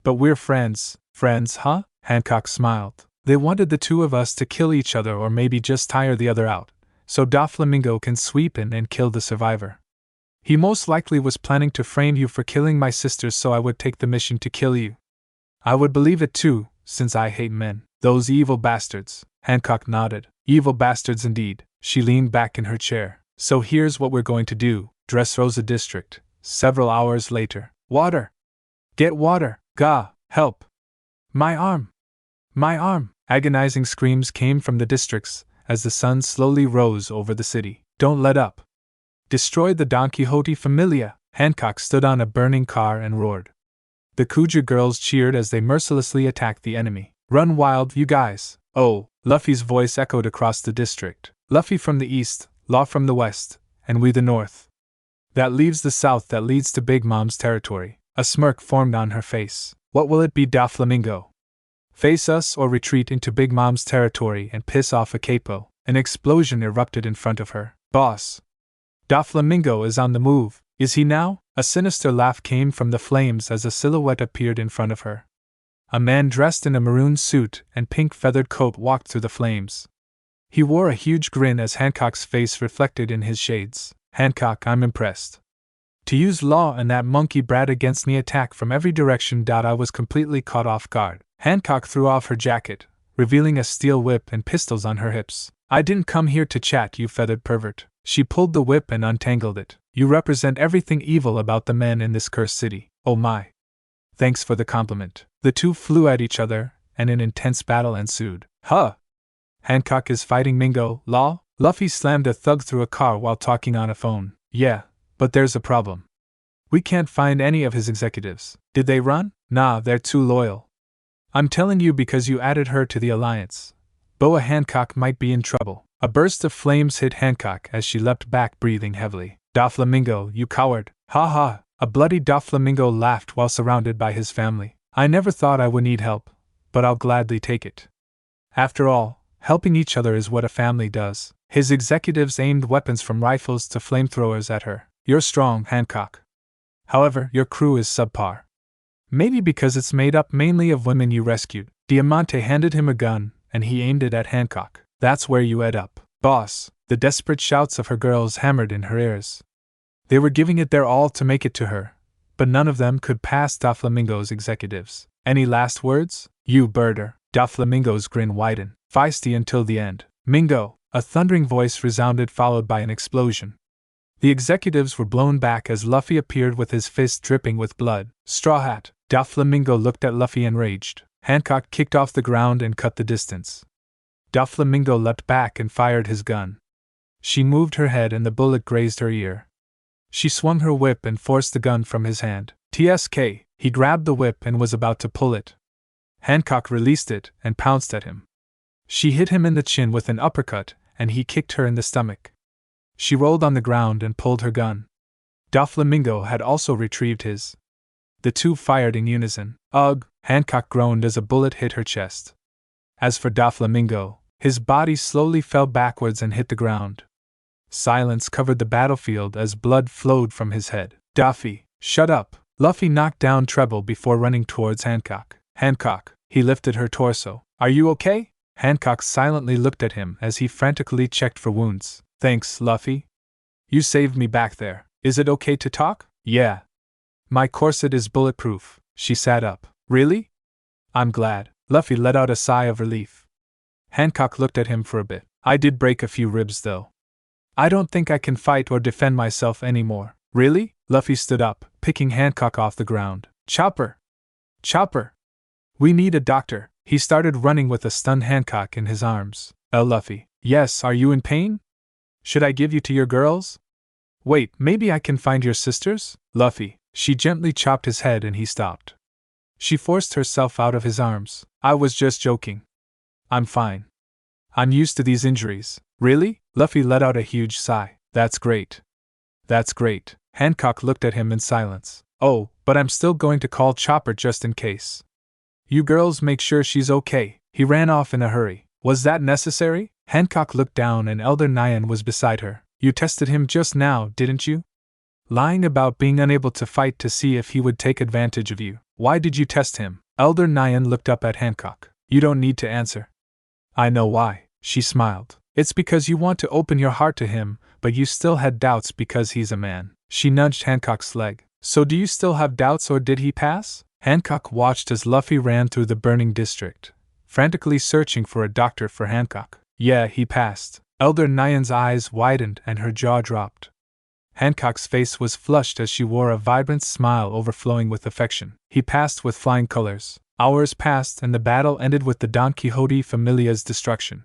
But we're friends. Friends, huh? Hancock smiled. They wanted the two of us to kill each other or maybe just tire the other out, so Doflamingo can sweep in and kill the survivor. He most likely was planning to frame you for killing my sisters so I would take the mission to kill you. I would believe it too, since I hate men. Those evil bastards. Hancock nodded. Evil bastards indeed. She leaned back in her chair. So here's what we're going to do. Dressrosa District. Several hours later. Water! Get water! Gah! Help! My arm! My arm! Agonizing screams came from the districts as the sun slowly rose over the city. Don't let up! Destroy the Don Quixote Familia! Hancock stood on a burning car and roared. The Kuja girls cheered as they mercilessly attacked the enemy. Run wild, you guys! Oh! Luffy's voice echoed across the district. Luffy from the east, Law from the west, and we the north. That leaves the south that leads to Big Mom's territory. A smirk formed on her face. What will it be, Doflamingo? Face us or retreat into Big Mom's territory and piss off a capo? An explosion erupted in front of her. Boss! Doflamingo is on the move, is he now? A sinister laugh came from the flames as a silhouette appeared in front of her. A man dressed in a maroon suit and pink feathered coat walked through the flames. He wore a huge grin as Hancock's face reflected in his shades. Hancock, I'm impressed. To use Law and that monkey brat against me attack from every direction. I was completely caught off guard. Hancock threw off her jacket, revealing a steel whip and pistols on her hips. I didn't come here to chat, you feathered pervert. She pulled the whip and untangled it. You represent everything evil about the men in this cursed city. Oh my. Thanks for the compliment. The two flew at each other, and an intense battle ensued. Huh! Hancock is fighting Mingo, Law? Luffy slammed a thug through a car while talking on a phone. Yeah, but there's a problem. We can't find any of his executives. Did they run? Nah, they're too loyal. I'm telling you because you added her to the alliance. Boa Hancock might be in trouble. A burst of flames hit Hancock as she leapt back, breathing heavily. Doflamingo, you coward. Ha ha. A bloody Doflamingo laughed while surrounded by his family. I never thought I would need help, but I'll gladly take it. After all, helping each other is what a family does. His executives aimed weapons from rifles to flamethrowers at her. You're strong, Hancock. However, your crew is subpar. Maybe because it's made up mainly of women you rescued. Diamante handed him a gun, and he aimed it at Hancock. That's where you end up, boss. The desperate shouts of her girls hammered in her ears. They were giving it their all to make it to her, but none of them could pass Doflamingo's executives. Any last words? You birder. Doflamingo's grin widened, feisty until the end. Mingo! A thundering voice resounded, followed by an explosion. The executives were blown back as Luffy appeared with his fist dripping with blood. Straw Hat! Doflamingo looked at Luffy enraged. Hancock kicked off the ground and cut the distance. Doflamingo leapt back and fired his gun. She moved her head and the bullet grazed her ear. She swung her whip and forced the gun from his hand. TSK! He grabbed the whip and was about to pull it. Hancock released it and pounced at him. She hit him in the chin with an uppercut, and he kicked her in the stomach. She rolled on the ground and pulled her gun. Doflamingo had also retrieved his. The two fired in unison. Ugh! Hancock groaned as a bullet hit her chest. As for Doflamingo, his body slowly fell backwards and hit the ground. Silence covered the battlefield as blood flowed from his head. Doffy, shut up! Luffy knocked down Treble before running towards Hancock. Hancock, he lifted her torso. Are you okay? Hancock silently looked at him as he frantically checked for wounds. Thanks, Luffy. You saved me back there. Is it okay to talk? Yeah. My corset is bulletproof. She sat up. Really? I'm glad. Luffy let out a sigh of relief. Hancock looked at him for a bit. I did break a few ribs though. I don't think I can fight or defend myself anymore. Really? Luffy stood up, picking Hancock off the ground. Chopper! Chopper! We need a doctor. He started running with a stunned Hancock in his arms. Luffy. Yes, are you in pain? Should I give you to your girls? Wait, maybe I can find your sisters? Luffy. She gently chopped his head and he stopped. She forced herself out of his arms. I was just joking. I'm fine. I'm used to these injuries. Really? Luffy let out a huge sigh. That's great. That's great. Hancock looked at him in silence. Oh, but I'm still going to call Chopper just in case. You girls make sure she's okay. He ran off in a hurry. Was that necessary? Hancock looked down and Elder Nyan was beside her. You tested him just now, didn't you? Lying about being unable to fight to see if he would take advantage of you. Why did you test him? Elder Nyan looked up at Hancock. You don't need to answer. I know why, she smiled. It's because you want to open your heart to him, but you still had doubts because he's a man. She nudged Hancock's leg. So do you still have doubts or did he pass? Hancock watched as Luffy ran through the burning district, frantically searching for a doctor for Hancock. Yeah, he passed. Elder Nyan's eyes widened and her jaw dropped. Hancock's face was flushed as she wore a vibrant smile overflowing with affection. He passed with flying colors. Hours passed and the battle ended with the Don Quixote Familia's destruction.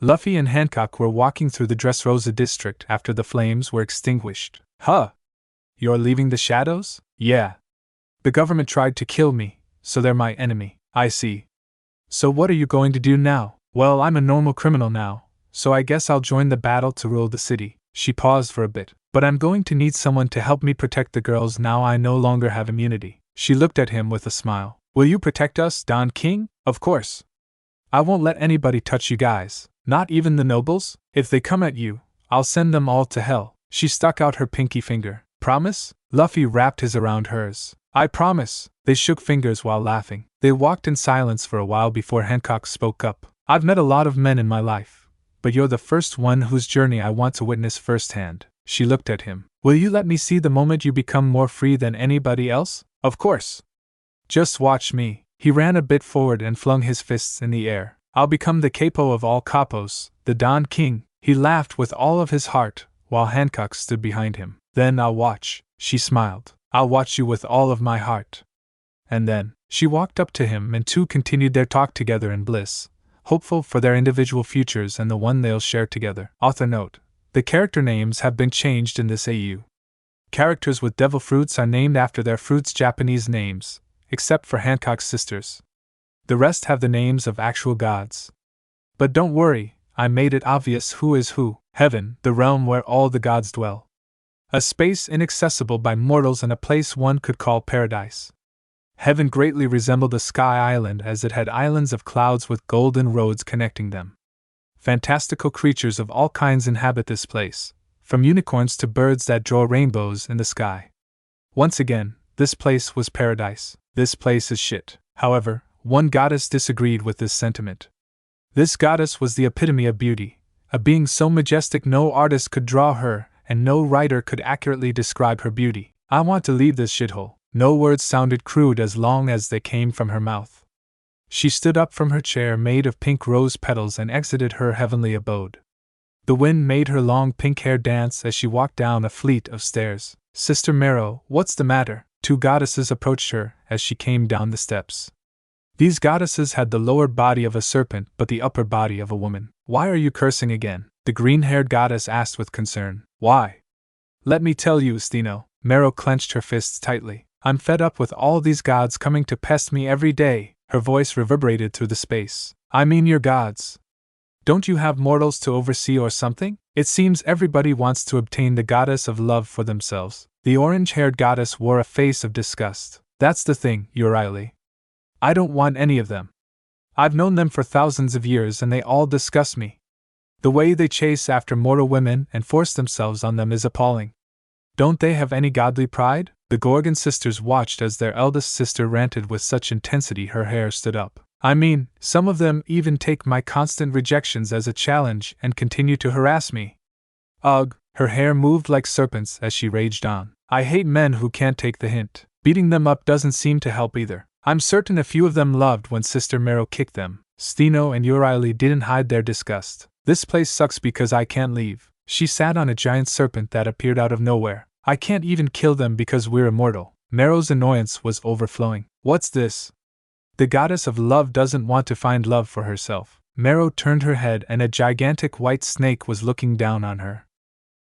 Luffy and Hancock were walking through the Dressrosa district after the flames were extinguished. Huh! You're leaving the shadows? Yeah. The government tried to kill me, so they're my enemy. I see. So what are you going to do now? Well, I'm a normal criminal now, so I guess I'll join the battle to rule the city. She paused for a bit. But I'm going to need someone to help me protect the girls now I no longer have immunity. She looked at him with a smile. Will you protect us, Don King? Of course. I won't let anybody touch you guys, not even the nobles. If they come at you, I'll send them all to hell. She stuck out her pinky finger. Promise? Luffy wrapped his around hers. I promise. They shook fingers while laughing. They walked in silence for a while before Hancock spoke up. I've met a lot of men in my life, but you're the first one whose journey I want to witness firsthand. She looked at him. Will you let me see the moment you become more free than anybody else? Of course. Just watch me. He ran a bit forward and flung his fists in the air. I'll become the capo of all capos, the Don King. He laughed with all of his heart, while Hancock stood behind him. Then I'll watch. She smiled. I'll watch you with all of my heart. And then, she walked up to him and two continued their talk together in bliss, hopeful for their individual futures and the one they'll share together. Author note: the character names have been changed in this AU. Characters with devil fruits are named after their fruits' Japanese names, except for Hancock's sisters. The rest have the names of actual gods. But don't worry, I made it obvious who is who. Heaven, the realm where all the gods dwell. A space inaccessible by mortals and a place one could call paradise. Heaven greatly resembled a sky island as it had islands of clouds with golden roads connecting them. Fantastical creatures of all kinds inhabit this place, from unicorns to birds that draw rainbows in the sky. Once again, this place was paradise. This place is shit. However, one goddess disagreed with this sentiment. This goddess was the epitome of beauty, a being so majestic no artist could draw her, and no writer could accurately describe her beauty. I want to leave this shithole. No words sounded crude as long as they came from her mouth. She stood up from her chair made of pink rose petals and exited her heavenly abode. The wind made her long pink hair dance as she walked down a fleet of stairs. Sister Marrow, what's the matter? Two goddesses approached her as she came down the steps. These goddesses had the lower body of a serpent but the upper body of a woman. Why are you cursing again? The green-haired goddess asked with concern. Why? Let me tell you, Stino. Marrow clenched her fists tightly. I'm fed up with all these gods coming to pest me every day. Her voice reverberated through the space. I mean your gods. Don't you have mortals to oversee or something? It seems everybody wants to obtain the goddess of love for themselves. The orange-haired goddess wore a face of disgust. That's the thing, Uriah. I don't want any of them. I've known them for thousands of years and they all disgust me. The way they chase after mortal women and force themselves on them is appalling. Don't they have any godly pride? The Gorgon sisters watched as their eldest sister ranted with such intensity her hair stood up. I mean, some of them even take my constant rejections as a challenge and continue to harass me. Ugh, her hair moved like serpents as she raged on. I hate men who can't take the hint. Beating them up doesn't seem to help either. I'm certain a few of them loved when Sister Marrow kicked them. Stino and Uriah didn't hide their disgust. This place sucks because I can't leave. She sat on a giant serpent that appeared out of nowhere. I can't even kill them because we're immortal. Marrow's annoyance was overflowing. What's this? The goddess of love doesn't want to find love for herself. Marrow turned her head and a gigantic white snake was looking down on her.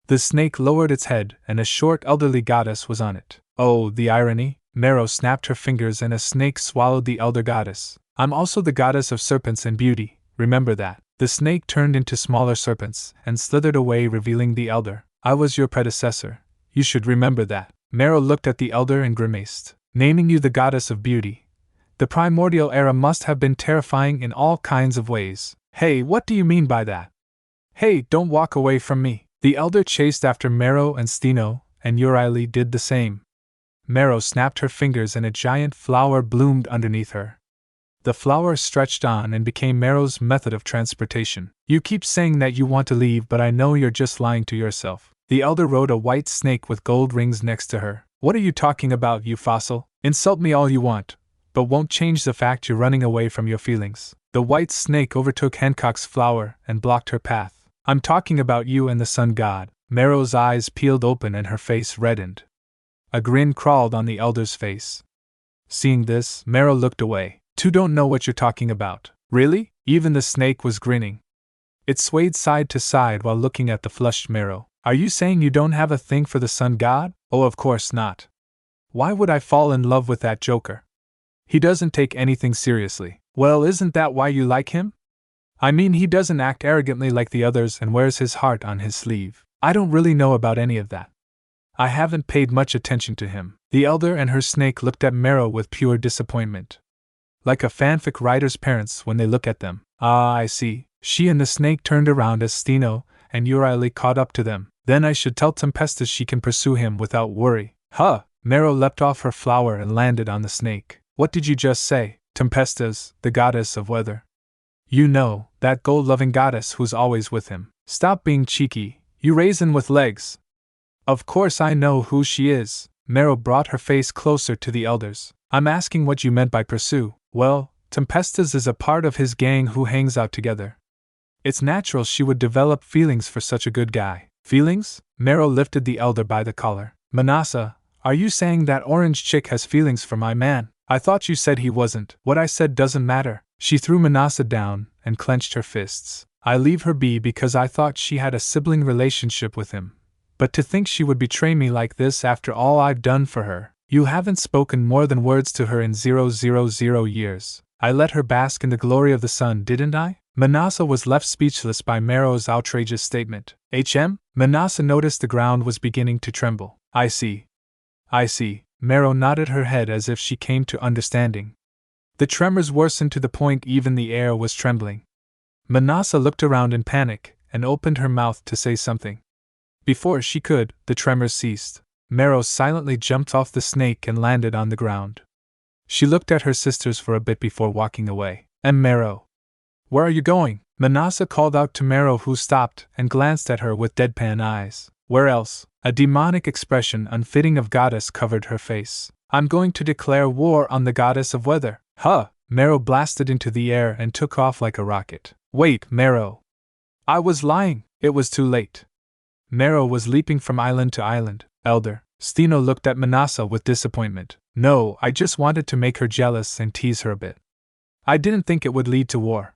The snake lowered its head and a short elderly goddess was on it. Oh, the irony! Marrow snapped her fingers and a snake swallowed the elder goddess. I'm also the goddess of serpents and beauty, remember that. The snake turned into smaller serpents and slithered away revealing the elder. I was your predecessor. You should remember that. Marrow looked at the elder and grimaced. Naming you the goddess of beauty. The primordial era must have been terrifying in all kinds of ways. Hey, what do you mean by that? Hey, don't walk away from me. The elder chased after Marrow and Stino, and Uriah did the same. Marrow snapped her fingers and a giant flower bloomed underneath her. The flower stretched on and became Marrow's method of transportation. You keep saying that you want to leave, but I know you're just lying to yourself. The elder rode a white snake with gold rings next to her. What are you talking about, you fossil? Insult me all you want, but won't change the fact you're running away from your feelings. The white snake overtook Hancock's flower and blocked her path. I'm talking about you and the sun god. Marrow's eyes peeled open and her face reddened. A grin crawled on the elder's face. Seeing this, Marrow looked away. Two don't know what you're talking about. Really? Even the snake was grinning. It swayed side to side while looking at the flushed Marrow. Are you saying you don't have a thing for the sun god? Oh, of course not. Why would I fall in love with that joker? He doesn't take anything seriously. Well, isn't that why you like him? I mean, he doesn't act arrogantly like the others and wears his heart on his sleeve. I don't really know about any of that. I haven't paid much attention to him. The elder and her snake looked at Marrow with pure disappointment. Like a fanfic writer's parents when they look at them. Ah, I see. She and the snake turned around as Stino and Uriah caught up to them. Then I should tell Tempestus she can pursue him without worry. Huh! Marrow leapt off her flower and landed on the snake. What did you just say? Tempestus, the goddess of weather. You know, that gold-loving goddess who's always with him. Stop being cheeky, you raisin with legs. Of course I know who she is. Marrow brought her face closer to the elders. I'm asking what you meant by pursue. Well, Tempestus is a part of his gang who hangs out together. It's natural she would develop feelings for such a good guy. Feelings? Marrow lifted the elder by the collar. Manasa, are you saying that orange chick has feelings for my man? I thought you said he wasn't. What I said doesn't matter. She threw Manasa down and clenched her fists. I leave her be because I thought she had a sibling relationship with him. But to think she would betray me like this after all I've done for her. You haven't spoken more than words to her in 000 years. I let her bask in the glory of the sun, didn't I? Manasa was left speechless by Marrow's outrageous statement. Manasa noticed the ground was beginning to tremble. I see. Marrow nodded her head as if she came to understanding. The tremors worsened to the point even the air was trembling. Manasa looked around in panic and opened her mouth to say something. Before she could, the tremors ceased. Marrow silently jumped off the snake and landed on the ground. She looked at her sisters for a bit before walking away. Marrow, where are you going? Manasa called out to Marrow, who stopped and glanced at her with deadpan eyes. Where else? A demonic expression unfitting of goddess covered her face. I'm going to declare war on the goddess of weather. Huh! Marrow blasted into the air and took off like a rocket. Wait, Marrow! I was lying, it was too late. Marrow was leaping from island to island. Elder, Stino looked at Manasa with disappointment. No, I just wanted to make her jealous and tease her a bit. I didn't think it would lead to war.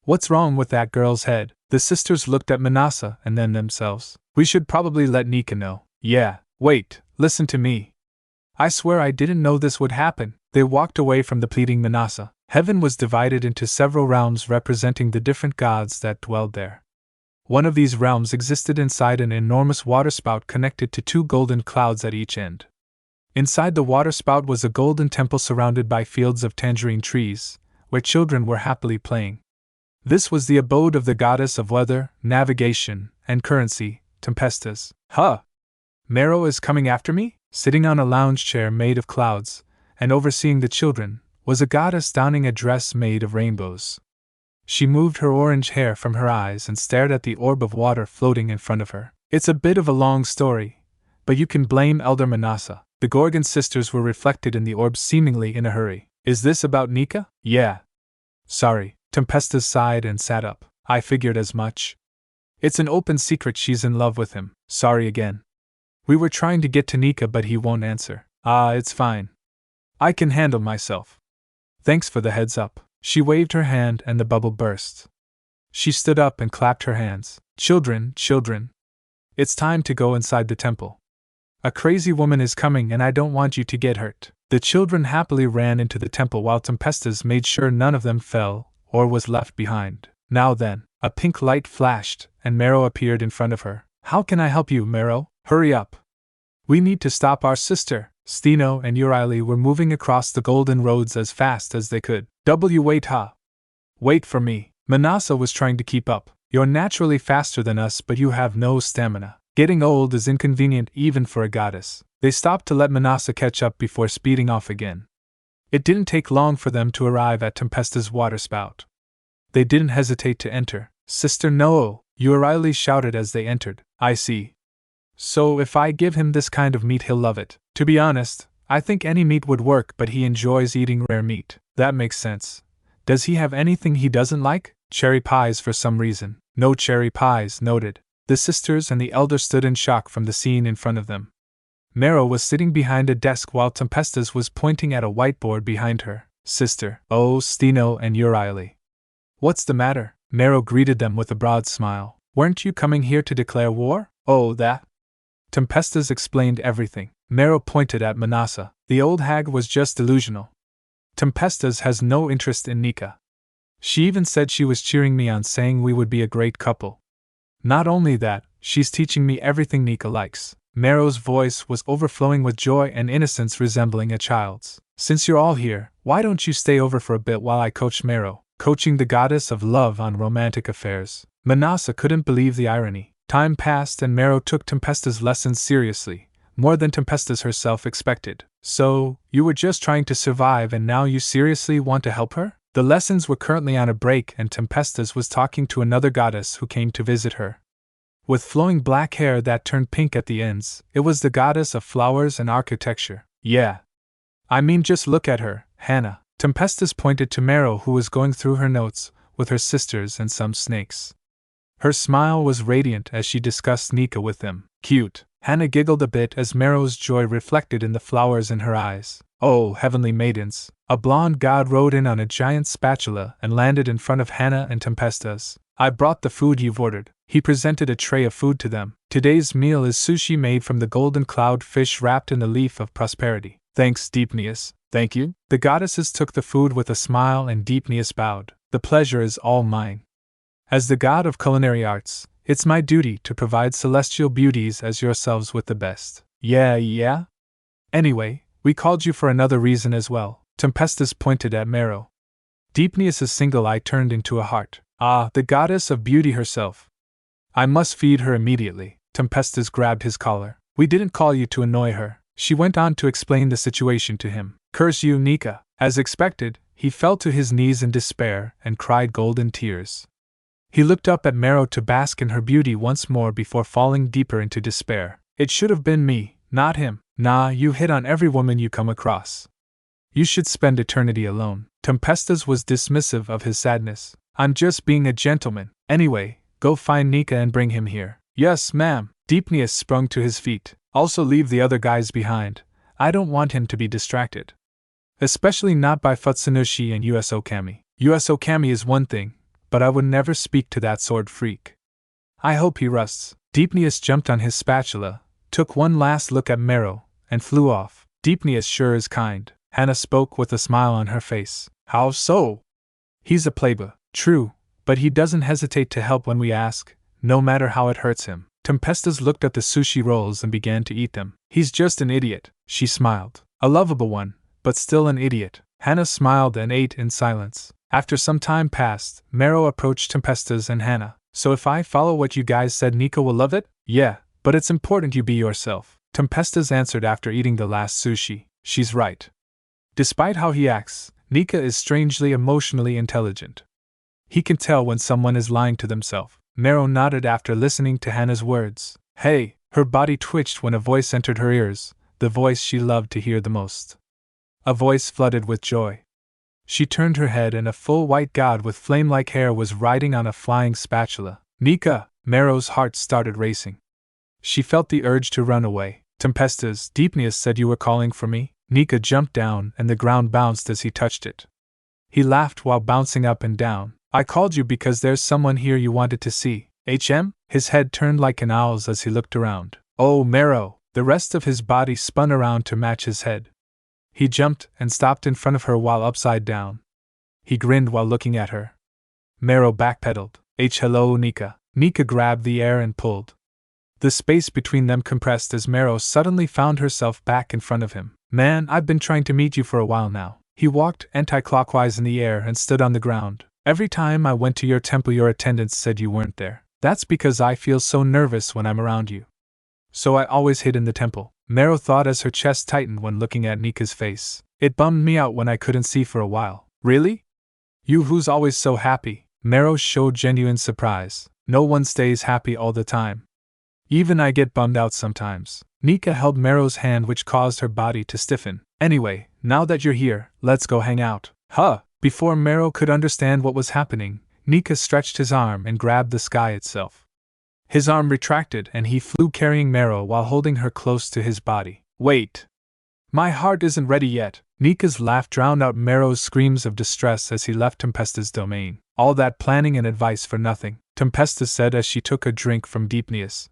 What's wrong with that girl's head? The sisters looked at Manasa and then themselves. We should probably let Nika know. Yeah, wait, listen to me. I swear I didn't know this would happen. They walked away from the pleading Manasa. Heaven was divided into several realms representing the different gods that dwelled there. One of these realms existed inside an enormous waterspout connected to two golden clouds at each end. Inside the waterspout was a golden temple surrounded by fields of tangerine trees, where children were happily playing. This was the abode of the goddess of weather, navigation, and currency, Tempestas. Huh! Marrow is coming after me? Sitting on a lounge chair made of clouds, and overseeing the children, was a goddess donning a dress made of rainbows. She moved her orange hair from her eyes and stared at the orb of water floating in front of her. It's a bit of a long story, but you can blame Elder Manasa. The Gorgon sisters were reflected in the orb seemingly in a hurry. Is this about Nika? Yeah. Sorry. Tempestas sighed and sat up. I figured as much. It's an open secret she's in love with him. Sorry again. We were trying to get to Nika but he won't answer. It's fine. I can handle myself. Thanks for the heads up. She waved her hand and the bubble burst. She stood up and clapped her hands. Children. It's time to go inside the temple. A crazy woman is coming and I don't want you to get hurt. The children happily ran into the temple while Tempestas made sure none of them fell or was left behind. Now then, a pink light flashed and Marrow appeared in front of her. How can I help you, Marrow? Hurry up. We need to stop our sister. Stino and Euryale were moving across the golden roads as fast as they could. Wait, Wait for me. Manasa was trying to keep up. You're naturally faster than us but you have no stamina. Getting old is inconvenient even for a goddess. They stopped to let Manasa catch up before speeding off again. It didn't take long for them to arrive at Tempesta's waterspout. They didn't hesitate to enter. Sister no! Euryale shouted as they entered. I see. So if I give him this kind of meat he'll love it. To be honest, I think any meat would work but he enjoys eating rare meat. That makes sense. Does he have anything he doesn't like? Cherry pies for some reason. No cherry pies, noted. The sisters and the elder stood in shock from the scene in front of them. Marrow was sitting behind a desk while Tempestas was pointing at a whiteboard behind her. Sister, oh, Stino and Euryale. What's the matter? Marrow greeted them with a broad smile. Weren't you coming here to declare war? Oh, that? Tempestas explained everything. Marrow pointed at Manasa. The old hag was just delusional. Tempestas has no interest in Nika. She even said she was cheering me on, saying we would be a great couple. Not only that, she's teaching me everything Nika likes. Marrow's voice was overflowing with joy and innocence resembling a child's. Since you're all here, why don't you stay over for a bit while I coach Marrow, coaching the goddess of love on romantic affairs? Manasa couldn't believe the irony. Time passed and Marrow took Tempesta's lessons seriously, more than Tempestas herself expected. So, you were just trying to survive and now you seriously want to help her? The lessons were currently on a break and Tempestas was talking to another goddess who came to visit her. With flowing black hair that turned pink at the ends, it was the goddess of flowers and architecture. Yeah. I mean, just look at her, Hannah. Tempestas pointed to Marrow, who was going through her notes, with her sisters and some snakes. Her smile was radiant as she discussed Nika with them. Cute. Hannah giggled a bit as Marrow's joy reflected in the flowers in her eyes. Oh, heavenly maidens! A blonde god rode in on a giant spatula and landed in front of Hannah and Tempestas. I brought the food you've ordered. He presented a tray of food to them. Today's meal is sushi made from the golden cloud fish wrapped in the leaf of prosperity. Thanks, Deepneus. Thank you. The goddesses took the food with a smile and Deepneus bowed. The pleasure is all mine. As the god of culinary arts, it's my duty to provide celestial beauties as yourselves with the best. Yeah? Anyway, we called you for another reason as well. Tempestus pointed at Marrow. Deepneus' single eye turned into a heart. Ah, the goddess of beauty herself. I must feed her immediately. Tempestus grabbed his collar. We didn't call you to annoy her. She went on to explain the situation to him. Curse you, Nika. As expected, he fell to his knees in despair and cried golden tears. He looked up at Marrow to bask in her beauty once more before falling deeper into despair. It should have been me, not him. Nah, you hit on every woman you come across. You should spend eternity alone. Tempestus was dismissive of his sadness. I'm just being a gentleman. Anyway, go find Nika and bring him here. Yes, ma'am. Deepneus sprung to his feet. Also leave the other guys behind. I don't want him to be distracted. Especially not by Futsunushi and US Okami. US Okami is one thing, but I would never speak to that sword freak. I hope he rusts. Deepneus jumped on his spatula, took one last look at Marrow, and flew off. Deepneus sure is kind. Hannah spoke with a smile on her face. How so? He's a pleba, true, but he doesn't hesitate to help when we ask, no matter how it hurts him. Tempestas looked at the sushi rolls and began to eat them. He's just an idiot, she smiled. A lovable one, but still an idiot. Hannah smiled and ate in silence. After some time passed, Marrow approached Tempestas and Hannah. So if I follow what you guys said, Nika will love it? Yeah, but it's important you be yourself. Tempestas answered after eating the last sushi. She's right. Despite how he acts, Nika is strangely emotionally intelligent. He can tell when someone is lying to themselves. Marrow nodded after listening to Hannah's words. Hey, her body twitched when a voice entered her ears, the voice she loved to hear the most. A voice flooded with joy. She turned her head and a full white god with flame-like hair was riding on a flying spatula. Nika! Marrow's heart started racing. She felt the urge to run away. Tempestas, Deepneus said you were calling for me? Nika jumped down and the ground bounced as he touched it. He laughed while bouncing up and down. I called you because there's someone here you wanted to see. HM? His head turned like an owl's as he looked around. Oh, Marrow! The rest of his body spun around to match his head. He jumped and stopped in front of her while upside down. He grinned while looking at her. Marrow backpedaled. Hello, Nika. Nika grabbed the air and pulled. The space between them compressed as Marrow suddenly found herself back in front of him. Man, I've been trying to meet you for a while now. He walked anti-clockwise in the air and stood on the ground. Every time I went to your temple your attendants said you weren't there. That's because I feel so nervous when I'm around you. So I always hid in the temple. Marrow thought as her chest tightened when looking at Nika's face. It bummed me out when I couldn't see for a while. Really? You who's always so happy? Marrow showed genuine surprise. No one stays happy all the time. Even I get bummed out sometimes. Nika held Marrow's hand which caused her body to stiffen. Anyway, now that you're here, let's go hang out. Huh! Before Marrow could understand what was happening, Nika stretched his arm and grabbed the sky itself. His arm retracted and he flew carrying Marrow while holding her close to his body. Wait! My heart isn't ready yet. Nika's laugh drowned out Marrow's screams of distress as he left Tempesta's domain. All that planning and advice for nothing, Tempesta said as she took a drink from Deepneus.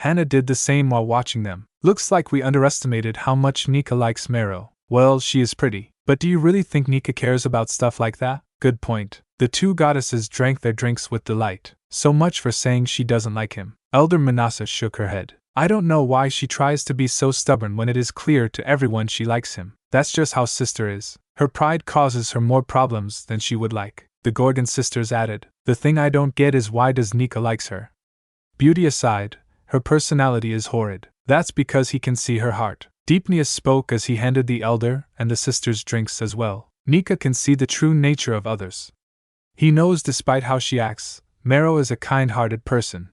Hannah did the same while watching them. Looks like we underestimated how much Nika likes Marrow. Well, she is pretty, but do you really think Nika cares about stuff like that? Good point. The two goddesses drank their drinks with delight. So much for saying she doesn't like him. Elder Manasa shook her head. I don't know why she tries to be so stubborn when it is clear to everyone she likes him. That's just how sister is. Her pride causes her more problems than she would like. The Gorgon sisters added. The thing I don't get is why does Nika likes her? Beauty aside, her personality is horrid. That's because he can see her heart. Deepneus spoke as he handed the elder and the sisters drinks as well. Nika can see the true nature of others. He knows despite how she acts, Marrow is a kind-hearted person.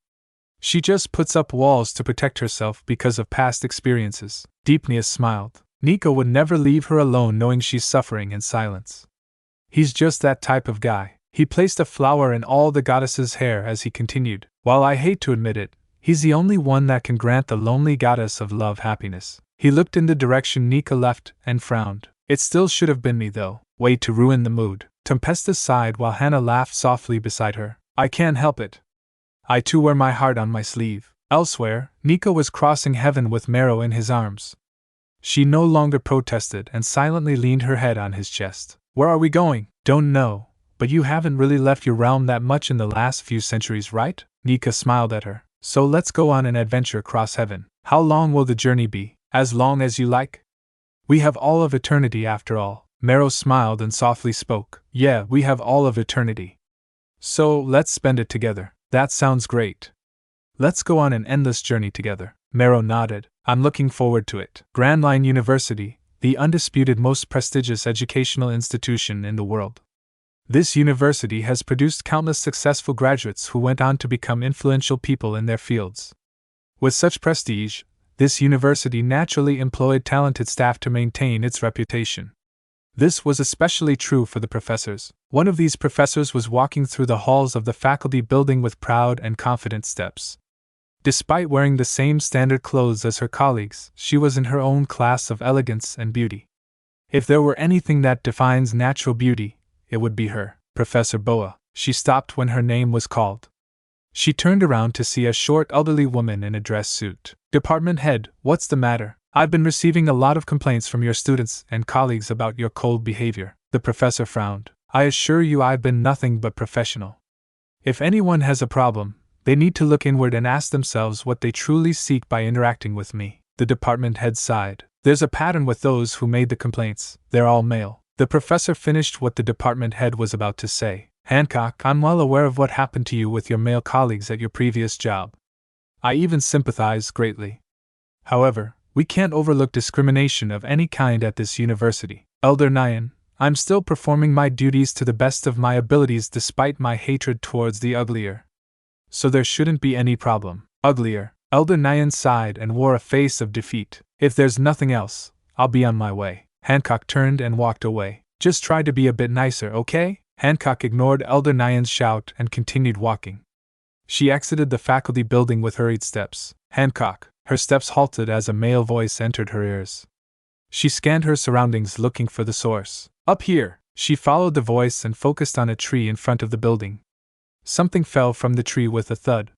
She just puts up walls to protect herself because of past experiences. Deepneus smiled. Nika would never leave her alone knowing she's suffering in silence. He's just that type of guy. He placed a flower in all the goddess's hair as he continued. While I hate to admit it, he's the only one that can grant the lonely goddess of love happiness. He looked in the direction Nika left and frowned. It still should have been me though. Way to ruin the mood. Tempesta sighed while Hannah laughed softly beside her. I can't help it. I too wear my heart on my sleeve. Elsewhere, Nika was crossing heaven with Marrow in his arms. She no longer protested and silently leaned her head on his chest. Where are we going? Don't know, but you haven't really left your realm that much in the last few centuries, right? Nika smiled at her. So let's go on an adventure across heaven. How long will the journey be? As long as you like? We have all of eternity after all. Marrow smiled and softly spoke. Yeah, we have all of eternity. So let's spend it together. That sounds great. Let's go on an endless journey together. Marrow nodded. I'm looking forward to it. Grand Line University, the undisputed most prestigious educational institution in the world. This university has produced countless successful graduates who went on to become influential people in their fields. With such prestige, this university naturally employed talented staff to maintain its reputation. This was especially true for the professors. One of these professors was walking through the halls of the faculty building with proud and confident steps. Despite wearing the same standard clothes as her colleagues, she was in her own class of elegance and beauty. If there were anything that defines natural beauty, it would be her. Professor Boa. She stopped when her name was called. She turned around to see a short elderly woman in a dress suit. Department head, what's the matter? I've been receiving a lot of complaints from your students and colleagues about your cold behavior. The professor frowned. I assure you I've been nothing but professional. If anyone has a problem, they need to look inward and ask themselves what they truly seek by interacting with me. The department head sighed. There's a pattern with those who made the complaints. They're all male. The professor finished what the department head was about to say. Hancock, I'm well aware of what happened to you with your male colleagues at your previous job. I even sympathize greatly. However, we can't overlook discrimination of any kind at this university. Elder Nyan, I'm still performing my duties to the best of my abilities despite my hatred towards the uglier. So there shouldn't be any problem. Uglier. Elder Nyan sighed and wore a face of defeat. If there's nothing else, I'll be on my way. Hancock turned and walked away. Just try to be a bit nicer, okay? Hancock ignored Elder Nyan's shout and continued walking. She exited the faculty building with hurried steps. Hancock. Her steps halted as a male voice entered her ears. She scanned her surroundings looking for the source. Up here! She followed the voice and focused on a tree in front of the building. Something fell from the tree with a thud.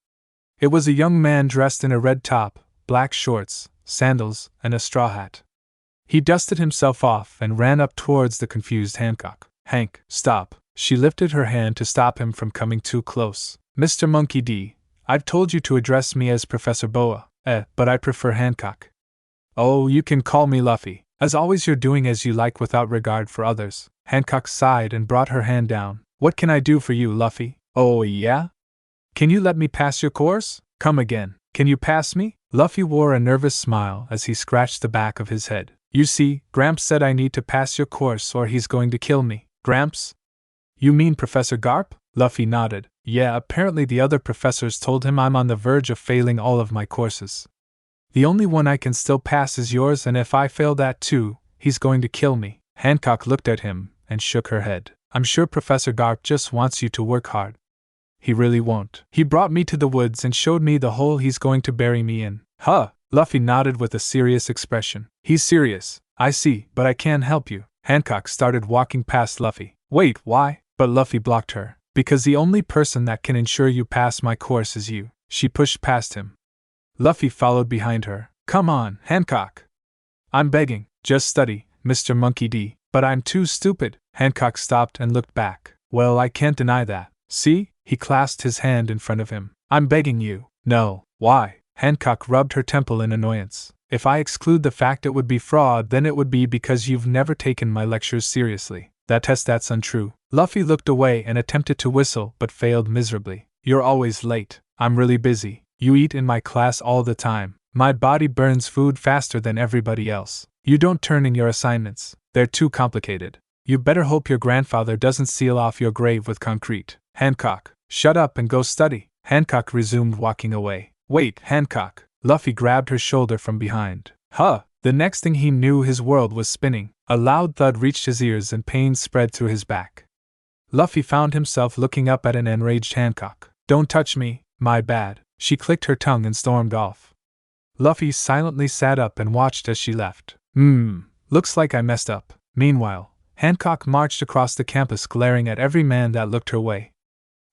It was a young man dressed in a red top, black shorts, sandals, and a straw hat. He dusted himself off and ran up towards the confused Hancock. Hank, stop. She lifted her hand to stop him from coming too close. Mr. Monkey D., I've told you to address me as Professor Boa, but I prefer Hancock. Oh, you can call me Luffy. As always, you're doing as you like without regard for others. Hancock sighed and brought her hand down. What can I do for you, Luffy? Oh, yeah? Can you let me pass your course? Come again. Can you pass me? Luffy wore a nervous smile as he scratched the back of his head. You see, Gramps said I need to pass your course or he's going to kill me. Gramps? You mean Professor Garp? Luffy nodded. Yeah, apparently the other professors told him I'm on the verge of failing all of my courses. The only one I can still pass is yours, and if I fail that too, he's going to kill me. Hancock looked at him and shook her head. I'm sure Professor Garp just wants you to work hard. He really won't. He brought me to the woods and showed me the hole he's going to bury me in. Huh! Luffy nodded with a serious expression. He's serious. I see, but I can't help you. Hancock started walking past Luffy. Wait, why? But Luffy blocked her. Because the only person that can ensure you pass my course is you. She pushed past him. Luffy followed behind her. Come on, Hancock. I'm begging. Just study, Mr. Monkey D. But I'm too stupid. Hancock stopped and looked back. Well, I can't deny that. See? He clasped his hand in front of him. I'm begging you. No. Why? Hancock rubbed her temple in annoyance. If I exclude the fact it would be fraud, then it would be because you've never taken my lectures seriously. That's untrue. Luffy looked away and attempted to whistle, but failed miserably. You're always late. I'm really busy. You eat in my class all the time. My body burns food faster than everybody else. You don't turn in your assignments. They're too complicated. You better hope your grandfather doesn't seal off your grave with concrete. Hancock, shut up and go study. Hancock resumed walking away. Wait, Hancock. Luffy grabbed her shoulder from behind. Huh! The next thing he knew, his world was spinning. A loud thud reached his ears and pain spread through his back. Luffy found himself looking up at an enraged Hancock. Don't touch me, my bad. She clicked her tongue and stormed off. Luffy silently sat up and watched as she left. Looks like I messed up. Meanwhile, Hancock marched across the campus glaring at every man that looked her way.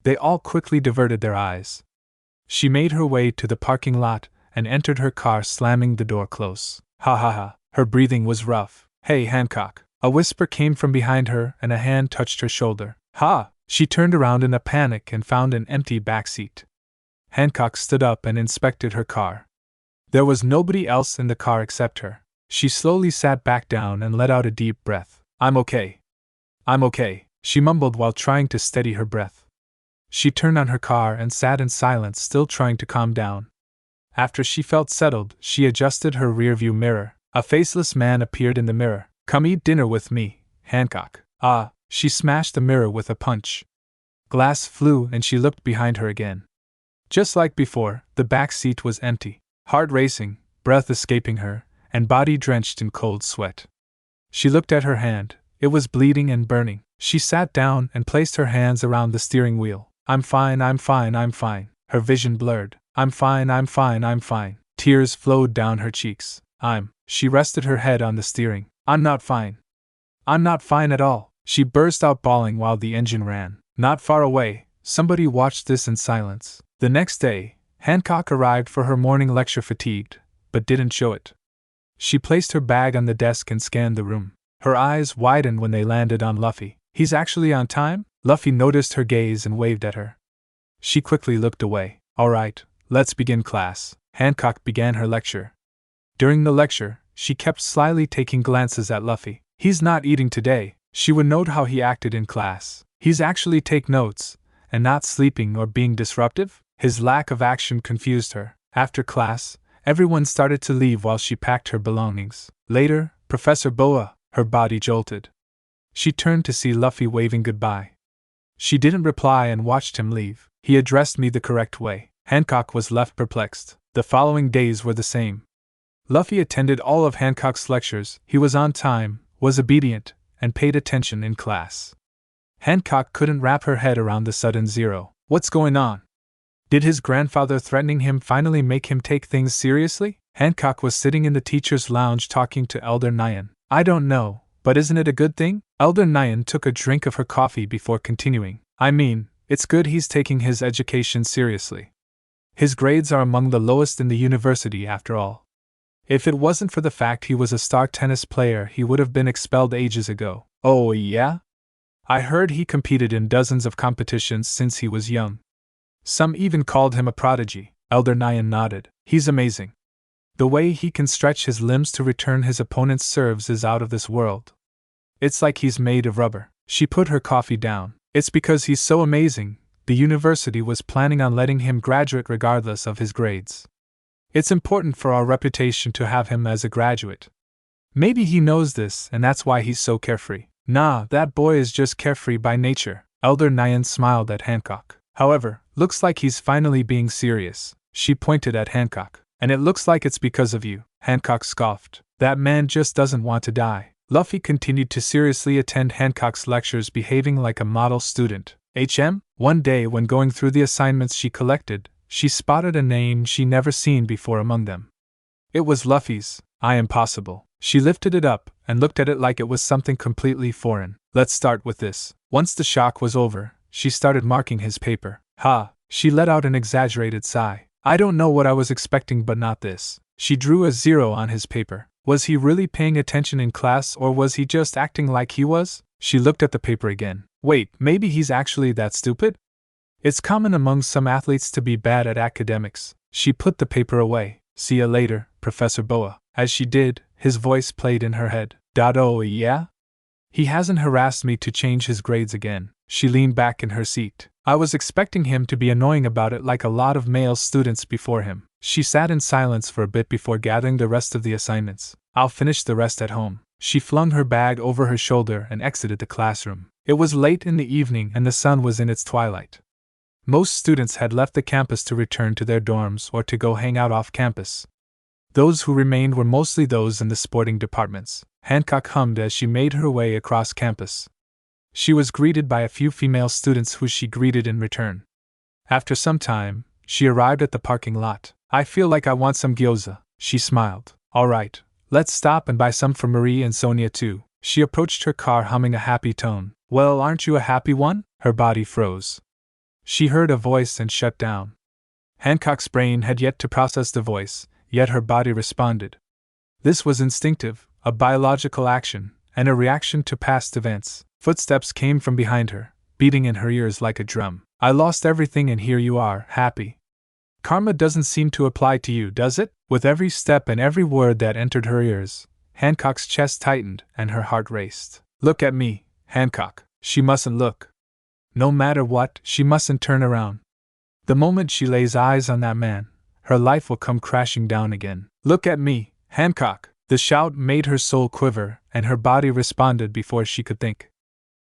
They all quickly diverted their eyes. She made her way to the parking lot and entered her car, slamming the door close. Ha ha ha, her breathing was rough. Hey Hancock, a whisper came from behind her and a hand touched her shoulder. Ha! She turned around in a panic and found an empty backseat. Hancock stood up and inspected her car. There was nobody else in the car except her. She slowly sat back down and let out a deep breath. I'm okay. I'm okay, she mumbled while trying to steady her breath. She turned on her car and sat in silence, still trying to calm down. After she felt settled, she adjusted her rearview mirror. A faceless man appeared in the mirror. Come eat dinner with me, Hancock. Ah, she smashed the mirror with a punch. Glass flew and she looked behind her again. Just like before, the back seat was empty. Heart racing, breath escaping her, and body drenched in cold sweat. She looked at her hand. It was bleeding and burning. She sat down and placed her hands around the steering wheel. I'm fine, I'm fine, I'm fine. Her vision blurred. I'm fine, I'm fine, I'm fine. Tears flowed down her cheeks. She rested her head on the steering. I'm not fine. I'm not fine at all. She burst out bawling while the engine ran. Not far away, somebody watched this in silence. The next day, Hancock arrived for her morning lecture fatigued, but didn't show it. She placed her bag on the desk and scanned the room. Her eyes widened when they landed on Luffy. He's actually on time? Luffy noticed her gaze and waved at her. She quickly looked away. All right, let's begin class. Hancock began her lecture. During the lecture, she kept slyly taking glances at Luffy. He's not eating today. She would note how he acted in class. He's actually take notes, and not sleeping or being disruptive? His lack of action confused her. After class, everyone started to leave while she packed her belongings. Later, Professor Boa, her body jolted. She turned to see Luffy waving goodbye. She didn't reply and watched him leave. He addressed me the correct way. Hancock was left perplexed. The following days were the same. Luffy attended all of Hancock's lectures. He was on time, was obedient, and paid attention in class. Hancock couldn't wrap her head around the sudden zero. What's going on? Did his grandfather threatening him finally make him take things seriously? Hancock was sitting in the teacher's lounge talking to Elder Nyan. I don't know, but isn't it a good thing? Elder Nyan took a drink of her coffee before continuing. I mean, it's good he's taking his education seriously. His grades are among the lowest in the university after all. If it wasn't for the fact he was a star tennis player, he would have been expelled ages ago. Oh yeah? I heard he competed in dozens of competitions since he was young. Some even called him a prodigy. Elder Nyan nodded. He's amazing. The way he can stretch his limbs to return his opponent's serves is out of this world. It's like he's made of rubber. She put her coffee down. It's because he's so amazing, the university was planning on letting him graduate regardless of his grades. It's important for our reputation to have him as a graduate. Maybe he knows this and that's why he's so carefree. Nah, that boy is just carefree by nature. Elder Nyan smiled at Hancock. However, looks like he's finally being serious. She pointed at Hancock. And it looks like it's because of you. Hancock scoffed. That man just doesn't want to die. Luffy continued to seriously attend Hancock's lectures, behaving like a model student. One day when going through the assignments she collected, she spotted a name she never seen before among them. It was Luffy's. I am possible. She lifted it up and looked at it like it was something completely foreign. Let's start with this. Once the shock was over, she started marking his paper. Ha! She let out an exaggerated sigh. I don't know what I was expecting, but not this. She drew a 0 on his paper. Was he really paying attention in class or was he just acting like he was? She looked at the paper again. Wait, maybe he's actually that stupid? It's common among some athletes to be bad at academics. She put the paper away. See ya later, Professor Boa. As she did, his voice played in her head. Oh yeah? He hasn't harassed me to change his grades again. She leaned back in her seat. I was expecting him to be annoying about it like a lot of male students before him. She sat in silence for a bit before gathering the rest of the assignments. I'll finish the rest at home. She flung her bag over her shoulder and exited the classroom. It was late in the evening and the sun was in its twilight. Most students had left the campus to return to their dorms or to go hang out off campus. Those who remained were mostly those in the sporting departments. Hancock hummed as she made her way across campus. She was greeted by a few female students who she greeted in return. After some time, she arrived at the parking lot. I feel like I want some gyoza. She smiled. All right, let's stop and buy some for Marie and Sonia too. She approached her car humming a happy tone. Well, aren't you a happy one? Her body froze. She heard a voice and shut down. Hancock's brain had yet to process the voice, yet her body responded. This was instinctive, a biological action, and a reaction to past events. Footsteps came from behind her, beating in her ears like a drum. I lost everything and here you are, happy. Karma doesn't seem to apply to you, does it? With every step and every word that entered her ears, Hancock's chest tightened and her heart raced. Look at me, Hancock. She mustn't look. No matter what, she mustn't turn around. The moment she lays eyes on that man, her life will come crashing down again. Look at me, Hancock. The shout made her soul quiver, and her body responded before she could think.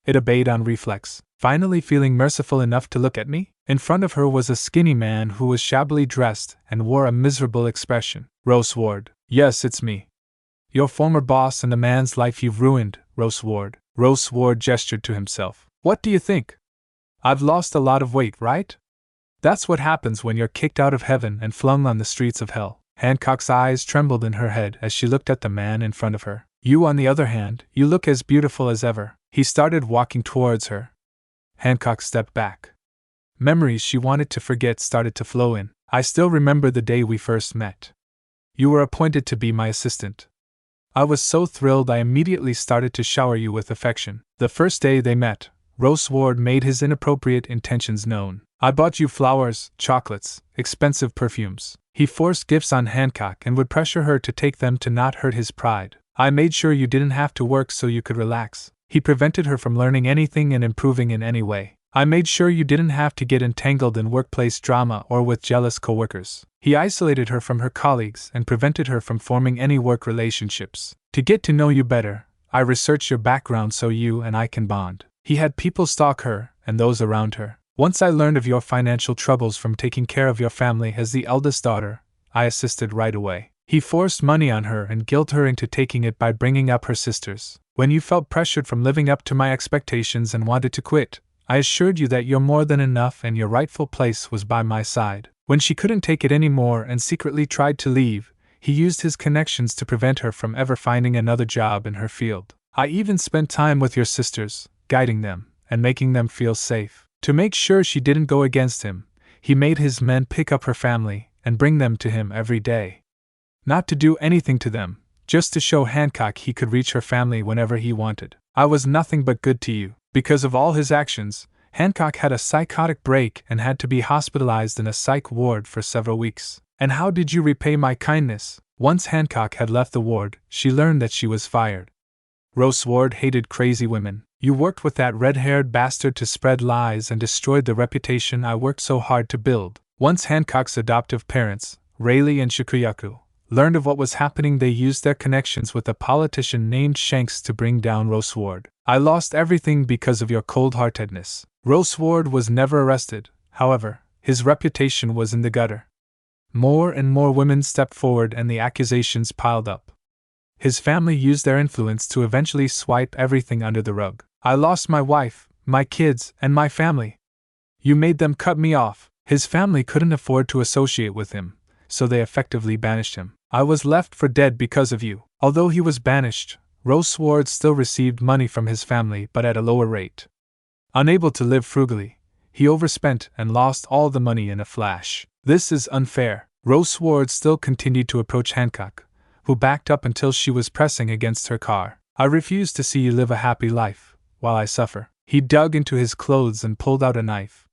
It obeyed on reflex, finally feeling merciful enough to look at me. In front of her was a skinny man who was shabbily dressed and wore a miserable expression. Rose Ward. Yes, it's me. Your former boss and the man's life you've ruined, Rose Ward. Rose Ward gestured to himself. What do you think? I've lost a lot of weight, right? That's what happens when you're kicked out of heaven and flung on the streets of hell. Hancock's eyes trembled in her head as she looked at the man in front of her. You, on the other hand, you look as beautiful as ever. He started walking towards her. Hancock stepped back. Memories she wanted to forget started to flow in. I still remember the day we first met. You were appointed to be my assistant. I was so thrilled I immediately started to shower you with affection. The first day they met, Rose Ward made his inappropriate intentions known. I bought you flowers, chocolates, expensive perfumes. He forced gifts on Hancock and would pressure her to take them to not hurt his pride. I made sure you didn't have to work so you could relax. He prevented her from learning anything and improving in any way. I made sure you didn't have to get entangled in workplace drama or with jealous coworkers. He isolated her from her colleagues and prevented her from forming any work relationships. To get to know you better, I researched your background so you and I can bond. He had people stalk her and those around her. Once I learned of your financial troubles from taking care of your family as the eldest daughter, I assisted right away. He forced money on her and guilted her into taking it by bringing up her sisters. When you felt pressured from living up to my expectations and wanted to quit, I assured you that you're more than enough and your rightful place was by my side. When she couldn't take it anymore and secretly tried to leave, he used his connections to prevent her from ever finding another job in her field. I even spent time with your sisters, guiding them and making them feel safe. To make sure she didn't go against him, he made his men pick up her family and bring them to him every day. Not to do anything to them, just to show Hancock he could reach her family whenever he wanted. I was nothing but good to you. Because of all his actions, Hancock had a psychotic break and had to be hospitalized in a psych ward for several weeks. And how did you repay my kindness? Once Hancock had left the ward, she learned that she was fired. Rose Ward hated crazy women. You worked with that red-haired bastard to spread lies and destroyed the reputation I worked so hard to build. Once Hancock's adoptive parents, Rayleigh and Shikuyaku, learned of what was happening, they used their connections with a politician named Shanks to bring down Rose Ward. I lost everything because of your cold-heartedness. Rose Ward was never arrested, however, his reputation was in the gutter. More and more women stepped forward and the accusations piled up. His family used their influence to eventually swipe everything under the rug. I lost my wife, my kids, and my family. You made them cut me off. His family couldn't afford to associate with him, so they effectively banished him. I was left for dead because of you. Although he was banished, Rose Ward still received money from his family but at a lower rate. Unable to live frugally, he overspent and lost all the money in a flash. This is unfair. Rose Ward still continued to approach Hancock, who backed up until she was pressing against her car. I refuse to see you live a happy life, while I suffer. He dug into his clothes and pulled out a knife.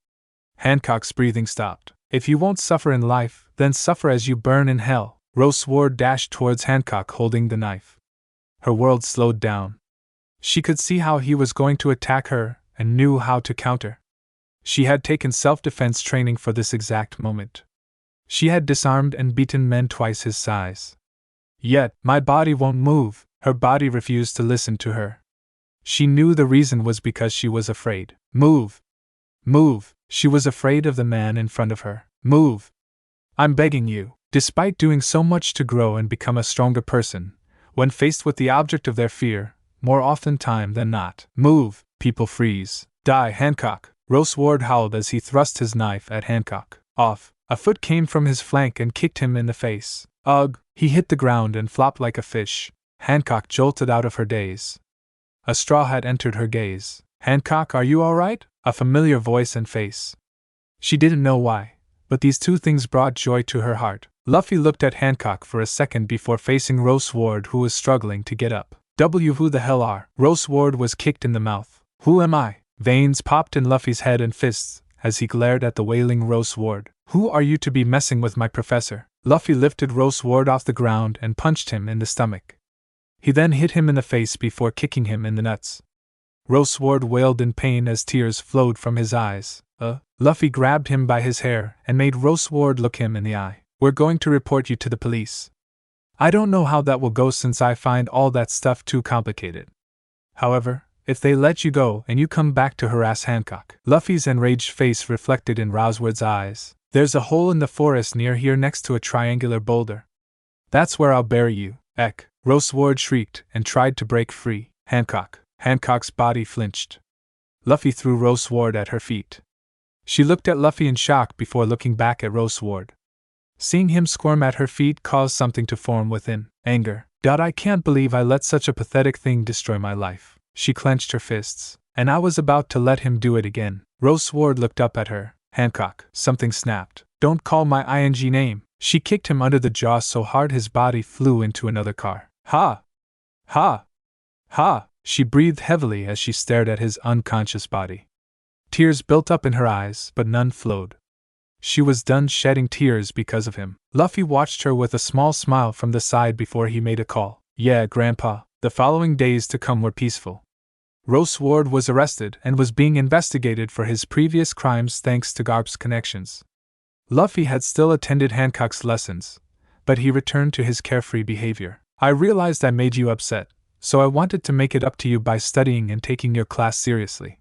Hancock's breathing stopped. If you won't suffer in life, then suffer as you burn in hell. Rose Ward dashed towards Hancock holding the knife. Her world slowed down. She could see how he was going to attack her and knew how to counter. She had taken self-defense training for this exact moment. She had disarmed and beaten men twice his size. Yet, my body won't move. Her body refused to listen to her. She knew the reason was because she was afraid. Move! Move! She was afraid of the man in front of her. Move! I'm begging you. Despite doing so much to grow and become a stronger person, when faced with the object of their fear, more often time than not, move, people freeze. Die, Hancock! Rose Ward howled as he thrust his knife at Hancock. Off. A foot came from his flank and kicked him in the face. Ugh! He hit the ground and flopped like a fish. Hancock jolted out of her daze. A straw hat entered her gaze. "Hancock, are you all right?" A familiar voice and face. She didn't know why, but these two things brought joy to her heart. Luffy looked at Hancock for a second before facing Rose Ward, who was struggling to get up. Who the hell are? Rose Ward was kicked in the mouth. Who am I? Veins popped in Luffy's head and fists as he glared at the wailing Rose Ward. Who are you to be messing with my professor? Luffy lifted Rose Ward off the ground and punched him in the stomach. He then hit him in the face before kicking him in the nuts. Rose Ward wailed in pain as tears flowed from his eyes. Luffy grabbed him by his hair and made Rose Ward look him in the eye. "We're going to report you to the police. I don't know how that will go since I find all that stuff too complicated. However, if they let you go and you come back to harass Hancock." Luffy's enraged face reflected in Roseward's eyes. "There's a hole in the forest near here next to a triangular boulder. That's where I'll bury you." "Eck!" Roseward shrieked and tried to break free. Hancock's body flinched. Luffy threw Roseward at her feet. She looked at Luffy in shock before looking back at Roseward. Seeing him squirm at her feet caused something to form within. Anger. "I can't believe I let such a pathetic thing destroy my life." She clenched her fists. "And I was about to let him do it again." Roseward looked up at her. "Hancock." Something snapped. "Don't call my ing name." She kicked him under the jaw so hard his body flew into another car. "Ha! Ha! Ha!" She breathed heavily as she stared at his unconscious body. Tears built up in her eyes, but none flowed. She was done shedding tears because of him. Luffy watched her with a small smile from the side before he made a call. "Yeah, Grandpa." The following days to come were peaceful. Roseward was arrested and was being investigated for his previous crimes thanks to Garp's connections. Luffy had still attended Hancock's lessons, but he returned to his carefree behavior. "I realized I made you upset, so I wanted to make it up to you by studying and taking your class seriously.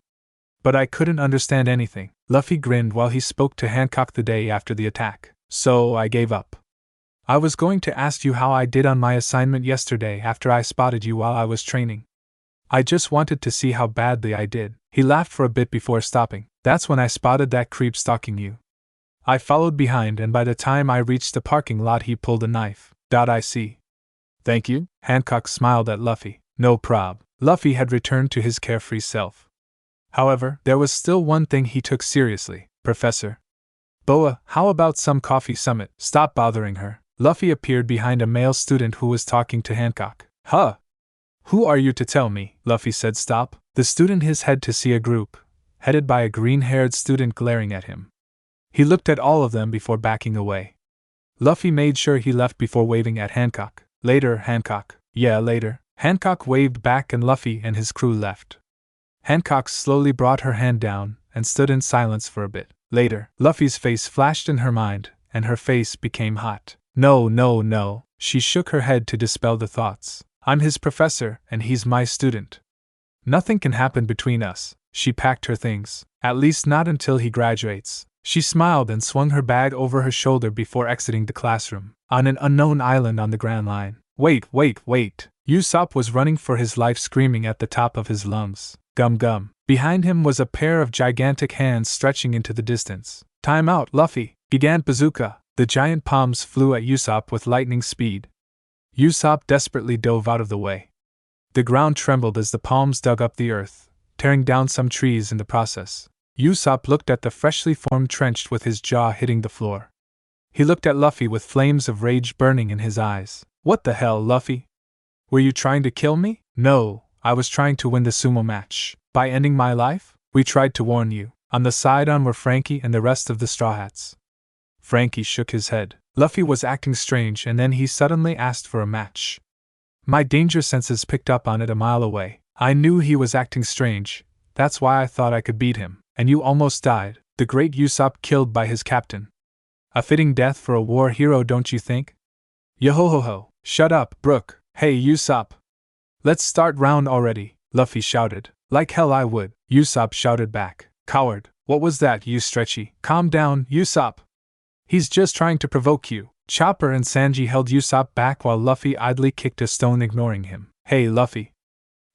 But I couldn't understand anything." Luffy grinned while he spoke to Hancock the day after the attack. "So I gave up. I was going to ask you how I did on my assignment yesterday after I spotted you while I was training. I just wanted to see how badly I did." He laughed for a bit before stopping. "That's when I spotted that creep stalking you. I followed behind, and by the time I reached the parking lot he pulled a knife. I see." "Thank you." Hancock smiled at Luffy. "No prob." Luffy had returned to his carefree self. However, there was still one thing he took seriously. "Professor Boa, how about some coffee summit?" "Stop bothering her." Luffy appeared behind a male student who was talking to Hancock. "Huh? Who are you to tell me?" Luffy said. "Stop." The student his head to see a group, headed by a green-haired student glaring at him. He looked at all of them before backing away. Luffy made sure he left before waving at Hancock. "Later, Hancock." "Yeah, later." Hancock waved back and Luffy and his crew left. Hancock slowly brought her hand down and stood in silence for a bit. "Later." Luffy's face flashed in her mind, and her face became hot. "No, no, no." She shook her head to dispel the thoughts. "I'm his professor, and he's my student. Nothing can happen between us." She packed her things. "At least not until he graduates." She smiled and swung her bag over her shoulder before exiting the classroom. On an unknown island on the Grand Line. Wait! Usopp was running for his life, screaming at the top of his lungs. Gum gum. Behind him was a pair of gigantic hands stretching into the distance. "Time out, Luffy!" Gigant Bazooka. The giant palms flew at Usopp with lightning speed. Usopp desperately dove out of the way. The ground trembled as the palms dug up the earth, tearing down some trees in the process. Usopp looked at the freshly formed trench with his jaw hitting the floor. He looked at Luffy with flames of rage burning in his eyes. "What the hell, Luffy? Were you trying to kill me?" "No, I was trying to win the sumo match. By ending my life? We tried to warn you." On the side on were Frankie and the rest of the Straw Hats. Frankie shook his head. Luffy was acting strange, and then he suddenly asked for a match. My danger senses picked up on it a mile away. I knew he was acting strange, that's why I thought I could beat him. And you almost died, the great Usopp killed by his captain. A fitting death for a war hero, don't you think? Yo-ho-ho-ho. Shut up, Brook. Hey, Usopp. Let's start round already, Luffy shouted. Like hell I would, Usopp shouted back. Coward, what was that, you stretchy? Calm down, Usopp. He's just trying to provoke you. Chopper and Sanji held Usopp back while Luffy idly kicked a stone, ignoring him. Hey, Luffy.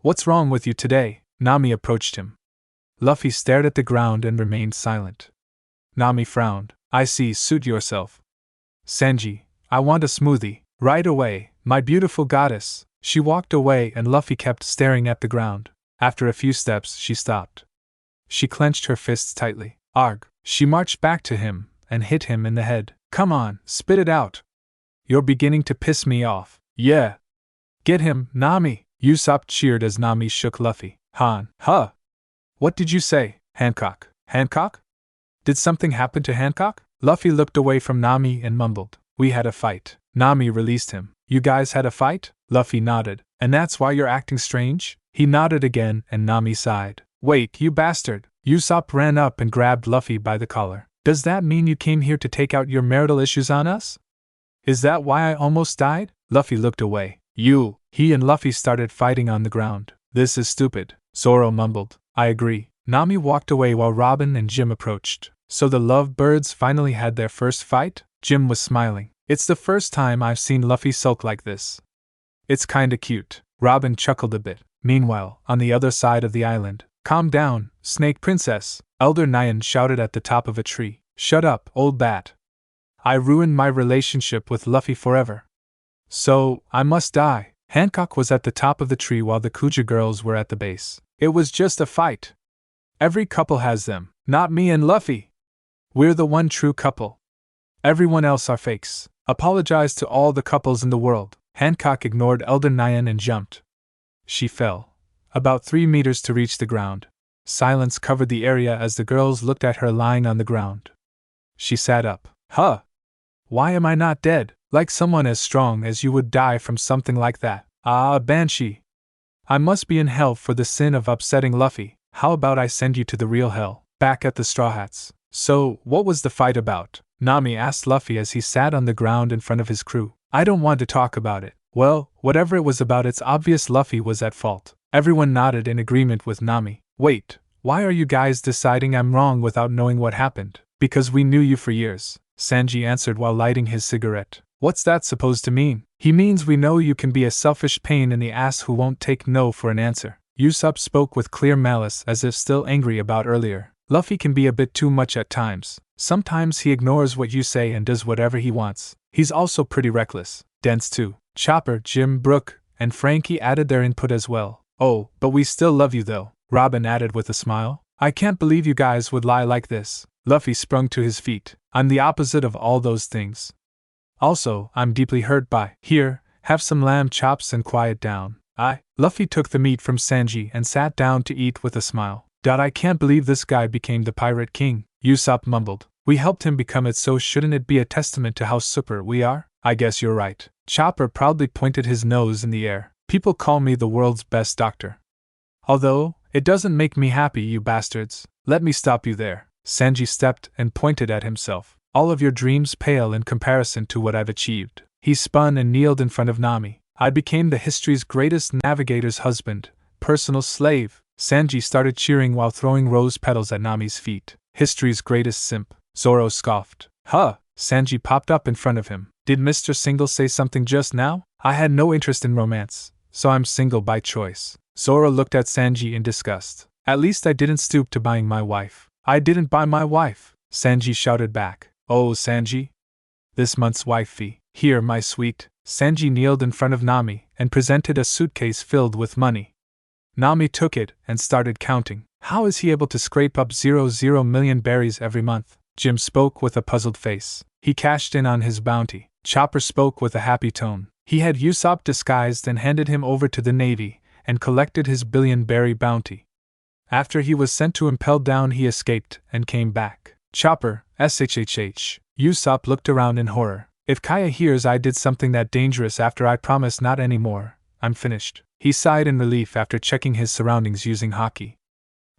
What's wrong with you today? Nami approached him. Luffy stared at the ground and remained silent. Nami frowned. I see, suit yourself. Sanji, I want a smoothie. Right away, my beautiful goddess. She walked away and Luffy kept staring at the ground. After a few steps, she stopped. She clenched her fists tightly. Arg! She marched back to him and hit him in the head. Come on, spit it out. You're beginning to piss me off. Yeah. Get him, Nami! Usopp cheered as Nami shook Luffy. Huh? What did you say, Hancock? Hancock? Did something happen to Hancock? Luffy looked away from Nami and mumbled. We had a fight. Nami released him. You guys had a fight? Luffy nodded. And that's why you're acting strange? He nodded again and Nami sighed. Wait, you bastard! Usopp ran up and grabbed Luffy by the collar. Does that mean you came here to take out your marital issues on us? Is that why I almost died? Luffy looked away. He and Luffy started fighting on the ground. This is stupid, Zoro mumbled. I agree. Nami walked away while Robin and Jim approached. So the lovebirds finally had their first fight? Jim was smiling. It's the first time I've seen Luffy sulk like this. It's kinda cute. Robin chuckled a bit. Meanwhile, on the other side of the island, calm down, Snake Princess, Elder Nyan shouted at the top of a tree. Shut up, old bat. I ruined my relationship with Luffy forever. So, I must die. Hancock was at the top of the tree while the Kuja girls were at the base. It was just a fight. Every couple has them, not me and Luffy. We're the one true couple. Everyone else are fakes. Apologize to all the couples in the world. Hancock ignored Elder Nyan and jumped. She fell about 3 meters to reach the ground. Silence covered the area as the girls looked at her lying on the ground. She sat up. Huh? Why am I not dead? Like someone as strong as you would die from something like that. Ah, Banshee. I must be in hell for the sin of upsetting Luffy. How about I send you to the real hell? Back at the Straw Hats. So, what was the fight about? Nami asked Luffy as he sat on the ground in front of his crew. I don't want to talk about it. Well, whatever it was about, it's obvious Luffy was at fault. Everyone nodded in agreement with Nami. Wait, why are you guys deciding I'm wrong without knowing what happened? Because we knew you for years, Sanji answered while lighting his cigarette. What's that supposed to mean? He means we know you can be a selfish pain in the ass who won't take no for an answer. Usopp spoke with clear malice as if still angry about earlier. Luffy can be a bit too much at times. Sometimes he ignores what you say and does whatever he wants. He's also pretty reckless. Dense too. Chopper, Jim, Brooke, and Frankie added their input as well. Oh, but we still love you though, Robin added with a smile. I can't believe you guys would lie like this. Luffy sprung to his feet. I'm the opposite of all those things. Also, I'm deeply hurt by. Here, have some lamb chops and quiet down. Luffy took the meat from Sanji and sat down to eat with a smile. I can't believe this guy became the Pirate King, Usopp mumbled. We helped him become it, so shouldn't it be a testament to how super we are? I guess you're right. Chopper proudly pointed his nose in the air. People call me the world's best doctor. Although, it doesn't make me happy, you bastards. Let me stop you there. Sanji stepped and pointed at himself. All of your dreams pale in comparison to what I've achieved. He spun and kneeled in front of Nami. I became the history's greatest navigator's husband, personal slave. Sanji started cheering while throwing rose petals at Nami's feet. History's greatest simp, Zoro scoffed. Huh? Sanji popped up in front of him. Did Mr. Single say something just now? I had no interest in romance, so I'm single by choice. Zoro looked at Sanji in disgust. At least I didn't stoop to buying my wife. I didn't buy my wife, Sanji shouted back. Oh, Sanji? This month's wife fee. Here, my sweet. Sanji kneeled in front of Nami and presented a suitcase filled with money. Nami took it and started counting. How is he able to scrape up 0 million berries every month? Jim spoke with a puzzled face. He cashed in on his bounty. Chopper spoke with a happy tone. He had Usopp disguised and handed him over to the Navy and collected his billion-berry bounty. After he was sent to Impel Down, he escaped and came back. Chopper, SHHH. Usopp looked around in horror. If Kaya hears I did something that dangerous after I promised not anymore, I'm finished. He sighed in relief after checking his surroundings using hockey.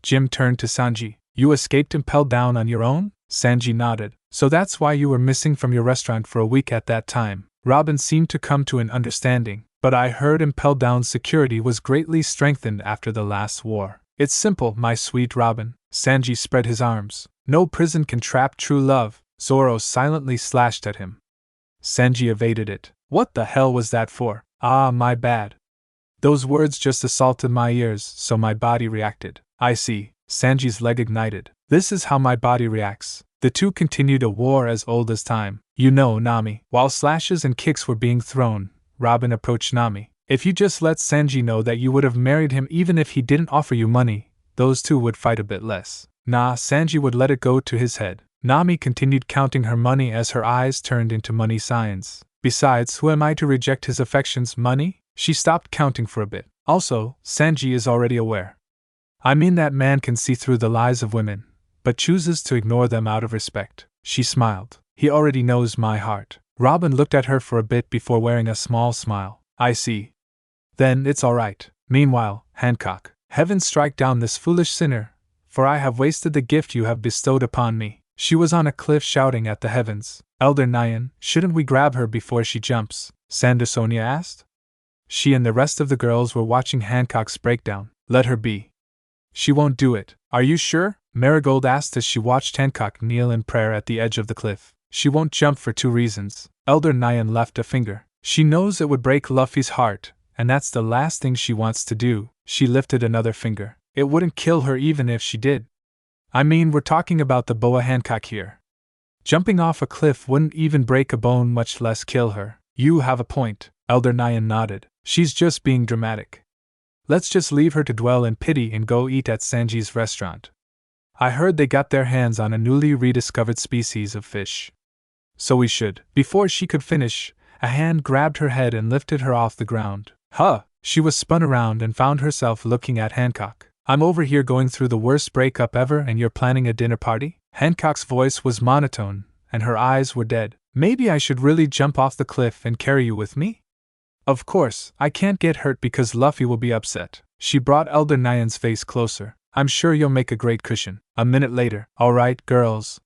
Jim turned to Sanji. You escaped Impel Down on your own? Sanji nodded. So that's why you were missing from your restaurant for a week at that time. Robin seemed to come to an understanding, but I heard Impel Down's security was greatly strengthened after the last war. It's simple, my sweet Robin. Sanji spread his arms. No prison can trap true love. Zoro silently slashed at him. Sanji evaded it. What the hell was that for? Ah, my bad. Those words just assaulted my ears, so my body reacted. I see. Sanji's leg ignited. This is how my body reacts. The two continued a war as old as time. You know, Nami. While slashes and kicks were being thrown, Robin approached Nami. If you just let Sanji know that you would have married him even if he didn't offer you money, those two would fight a bit less. Nah, Sanji would let it go to his head. Nami continued counting her money as her eyes turned into money signs. Besides, who am I to reject his affections? Money? She stopped counting for a bit. Also, Sanji is already aware. I mean, that man can see through the lies of women, but chooses to ignore them out of respect. She smiled. He already knows my heart. Robin looked at her for a bit before wearing a small smile. I see. Then it's all right. Meanwhile, Hancock, heaven strike down this foolish sinner, for I have wasted the gift you have bestowed upon me. She was on a cliff shouting at the heavens. Elder Nyan, shouldn't we grab her before she jumps? Sandersonia asked. She and the rest of the girls were watching Hancock's breakdown. Let her be. She won't do it. Are you sure? Marigold asked as she watched Hancock kneel in prayer at the edge of the cliff. She won't jump for 2 reasons. Elder Nyan left a finger. She knows it would break Luffy's heart, and that's the last thing she wants to do. She lifted another finger. It wouldn't kill her even if she did. I mean, we're talking about the Boa Hancock here. Jumping off a cliff wouldn't even break a bone, much less kill her. You have a point. Elder Nyan nodded. She's just being dramatic. Let's just leave her to dwell in pity and go eat at Sanji's restaurant. I heard they got their hands on a newly rediscovered species of fish. So we should. Before she could finish, a hand grabbed her head and lifted her off the ground. Huh! She was spun around and found herself looking at Hancock. I'm over here going through the worst breakup ever and you're planning a dinner party? Hancock's voice was monotone, and her eyes were dead. Maybe I should really jump off the cliff and carry you with me? Of course, I can't get hurt because Luffy will be upset. She brought Elder Nyan's face closer. I'm sure you'll make a great cushion. A minute later. All right, girls.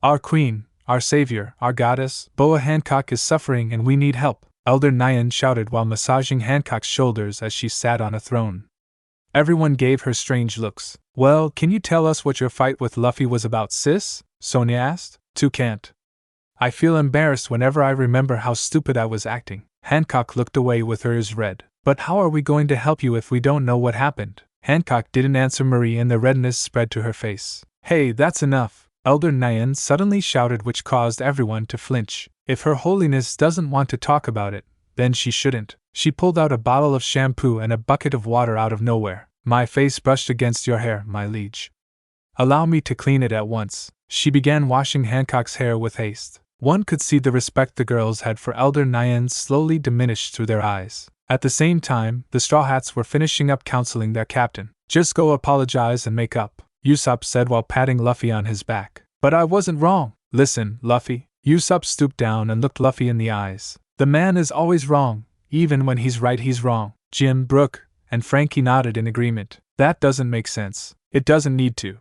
Our queen, our savior, our goddess, Boa Hancock is suffering and we need help, Elder Nyan shouted while massaging Hancock's shoulders as she sat on a throne. Everyone gave her strange looks. Well, can you tell us what your fight with Luffy was about, sis? Sonia asked. Too can't. I feel embarrassed whenever I remember how stupid I was acting. Hancock looked away with her ears red. But how are we going to help you if we don't know what happened? Hancock didn't answer Marie and the redness spread to her face. Hey, that's enough, Elder Nyan suddenly shouted, which caused everyone to flinch. If Her Holiness doesn't want to talk about it, then she shouldn't. She pulled out a bottle of shampoo and a bucket of water out of nowhere. My face brushed against your hair, my liege. Allow me to clean it at once. She began washing Hancock's hair with haste. One could see the respect the girls had for Elder Nyan slowly diminish through their eyes. At the same time, the Straw Hats were finishing up counseling their captain. Just go apologize and make up, Usopp said while patting Luffy on his back. But I wasn't wrong. Listen, Luffy. Usopp stooped down and looked Luffy in the eyes. The man is always wrong. Even when he's right, he's wrong. Jim, Brooke, and Frankie nodded in agreement. That doesn't make sense. It doesn't need to.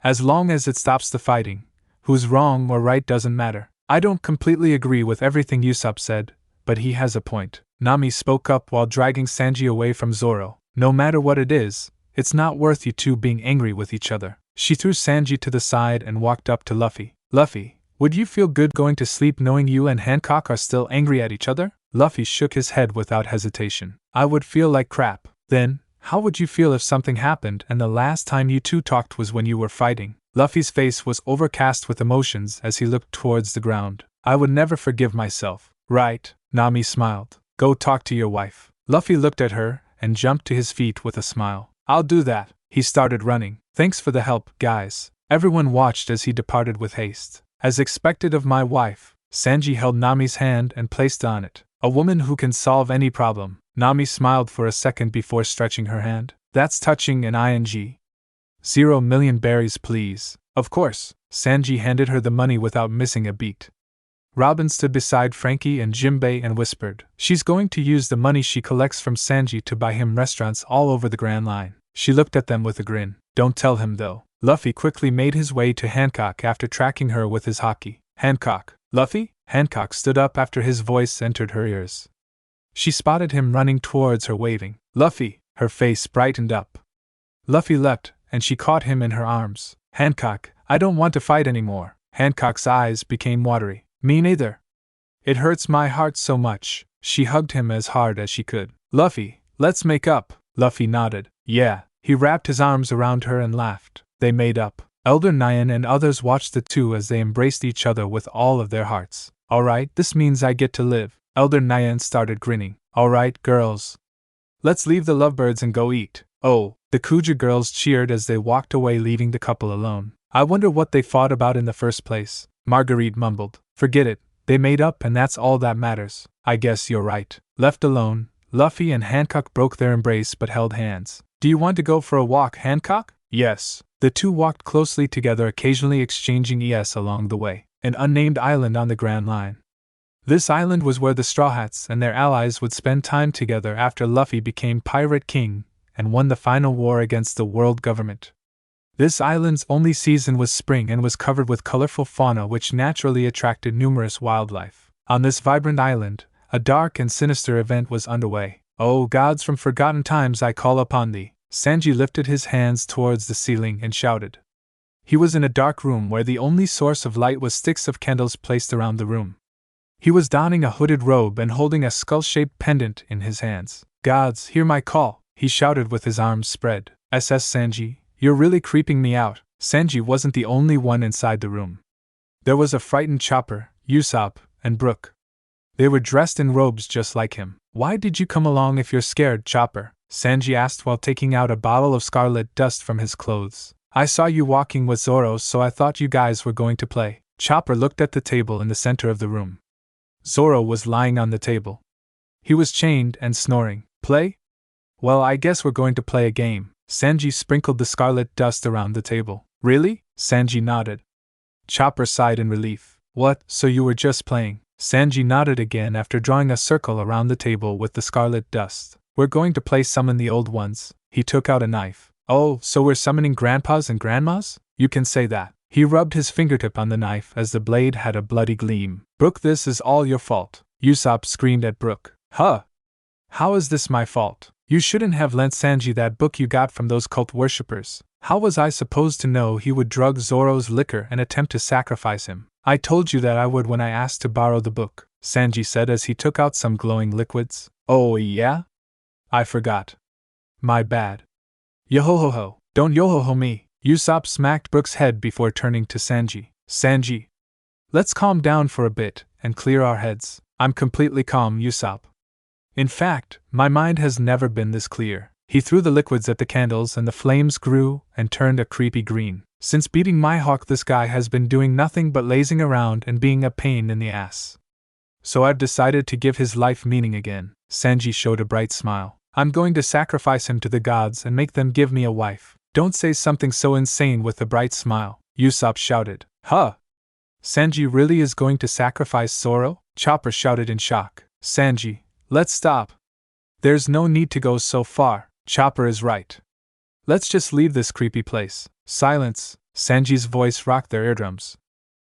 As long as it stops the fighting, who's wrong or right doesn't matter. I don't completely agree with everything Usopp said, but he has a point. Nami spoke up while dragging Sanji away from Zoro. No matter what it is, it's not worth you two being angry with each other. She threw Sanji to the side and walked up to Luffy. Luffy, would you feel good going to sleep knowing you and Hancock are still angry at each other? Luffy shook his head without hesitation. I would feel like crap. Then, how would you feel if something happened and the last time you two talked was when you were fighting? Luffy's face was overcast with emotions as he looked towards the ground. I would never forgive myself. Right, Nami smiled. Go talk to your wife. Luffy looked at her and jumped to his feet with a smile. I'll do that. He started running. Thanks for the help, guys. Everyone watched as he departed with haste. As expected of my wife, Sanji held Nami's hand and placed on it. A woman who can solve any problem. Nami smiled for a second before stretching her hand. That's touching an ing. 0,000,000 berries, please. Of course. Sanji handed her the money without missing a beat. Robin stood beside Frankie and Jinbei and whispered, she's going to use the money she collects from Sanji to buy him restaurants all over the Grand Line. She looked at them with a grin. Don't tell him though. Luffy quickly made his way to Hancock after tracking her with his hockey. Hancock. Luffy? Hancock stood up after his voice entered her ears. She spotted him running towards her waving. Luffy! Her face brightened up. Luffy leapt, and she caught him in her arms. Hancock, I don't want to fight anymore. Hancock's eyes became watery. Me neither. It hurts my heart so much. She hugged him as hard as she could. Luffy, let's make up. Luffy nodded. Yeah. He wrapped his arms around her and laughed. They made up. Elder Nyan and others watched the two as they embraced each other with all of their hearts. Alright, this means I get to live. Elder Nyan started grinning. Alright, girls. Let's leave the lovebirds and go eat. Oh, the Kuja girls cheered as they walked away, leaving the couple alone. I wonder what they fought about in the first place, Marguerite mumbled. Forget it, they made up and that's all that matters. I guess you're right. Left alone, Luffy and Hancock broke their embrace but held hands. Do you want to go for a walk, Hancock? Yes. The two walked closely together, occasionally exchanging ES along the way. An unnamed island on the Grand Line. This island was where the Straw Hats and their allies would spend time together after Luffy became Pirate King and won the final war against the world government. This island's only season was spring and was covered with colorful fauna which naturally attracted numerous wildlife. On this vibrant island, a dark and sinister event was underway. O gods from forgotten times, I call upon thee. Sanji lifted his hands towards the ceiling and shouted. He was in a dark room where the only source of light was sticks of candles placed around the room. He was donning a hooded robe and holding a skull-shaped pendant in his hands. Gods, hear my call, he shouted with his arms spread. SS Sanji, you're really creeping me out. Sanji wasn't the only one inside the room. There was a frightened Chopper, Usopp, and Brook. They were dressed in robes just like him. Why did you come along if you're scared, Chopper? Sanji asked while taking out a bottle of scarlet dust from his clothes. I saw you walking with Zoro, so I thought you guys were going to play. Chopper looked at the table in the center of the room. Zoro was lying on the table. He was chained and snoring. Play? Well, I guess we're going to play a game. Sanji sprinkled the scarlet dust around the table. Really? Sanji nodded. Chopper sighed in relief. What, so you were just playing? Sanji nodded again after drawing a circle around the table with the scarlet dust. We're going to play Summon the Old Ones. He took out a knife. Oh, so we're summoning grandpas and grandmas? You can say that. He rubbed his fingertip on the knife as the blade had a bloody gleam. Brook, this is all your fault. Usopp screamed at Brook. Huh? How is this my fault? You shouldn't have lent Sanji that book you got from those cult worshippers. How was I supposed to know he would drug Zoro's liquor and attempt to sacrifice him? I told you that I would when I asked to borrow the book, Sanji said as he took out some glowing liquids. Oh yeah? I forgot. My bad. Yo-ho-ho-ho, don't yo-ho-ho me. Usopp smacked Brook's head before turning to Sanji. Sanji, let's calm down for a bit and clear our heads. I'm completely calm, Usopp. In fact, my mind has never been this clear. He threw the liquids at the candles and the flames grew and turned a creepy green. Since beating my hawk, this guy has been doing nothing but lazing around and being a pain in the ass. So I've decided to give his life meaning again. Sanji showed a bright smile. I'm going to sacrifice him to the gods and make them give me a wife. Don't say something so insane with a bright smile, Usopp shouted. Huh? Sanji really is going to sacrifice Zoro? Chopper shouted in shock. Sanji, let's stop. There's no need to go so far. Chopper is right. Let's just leave this creepy place. Silence. Sanji's voice rocked their eardrums.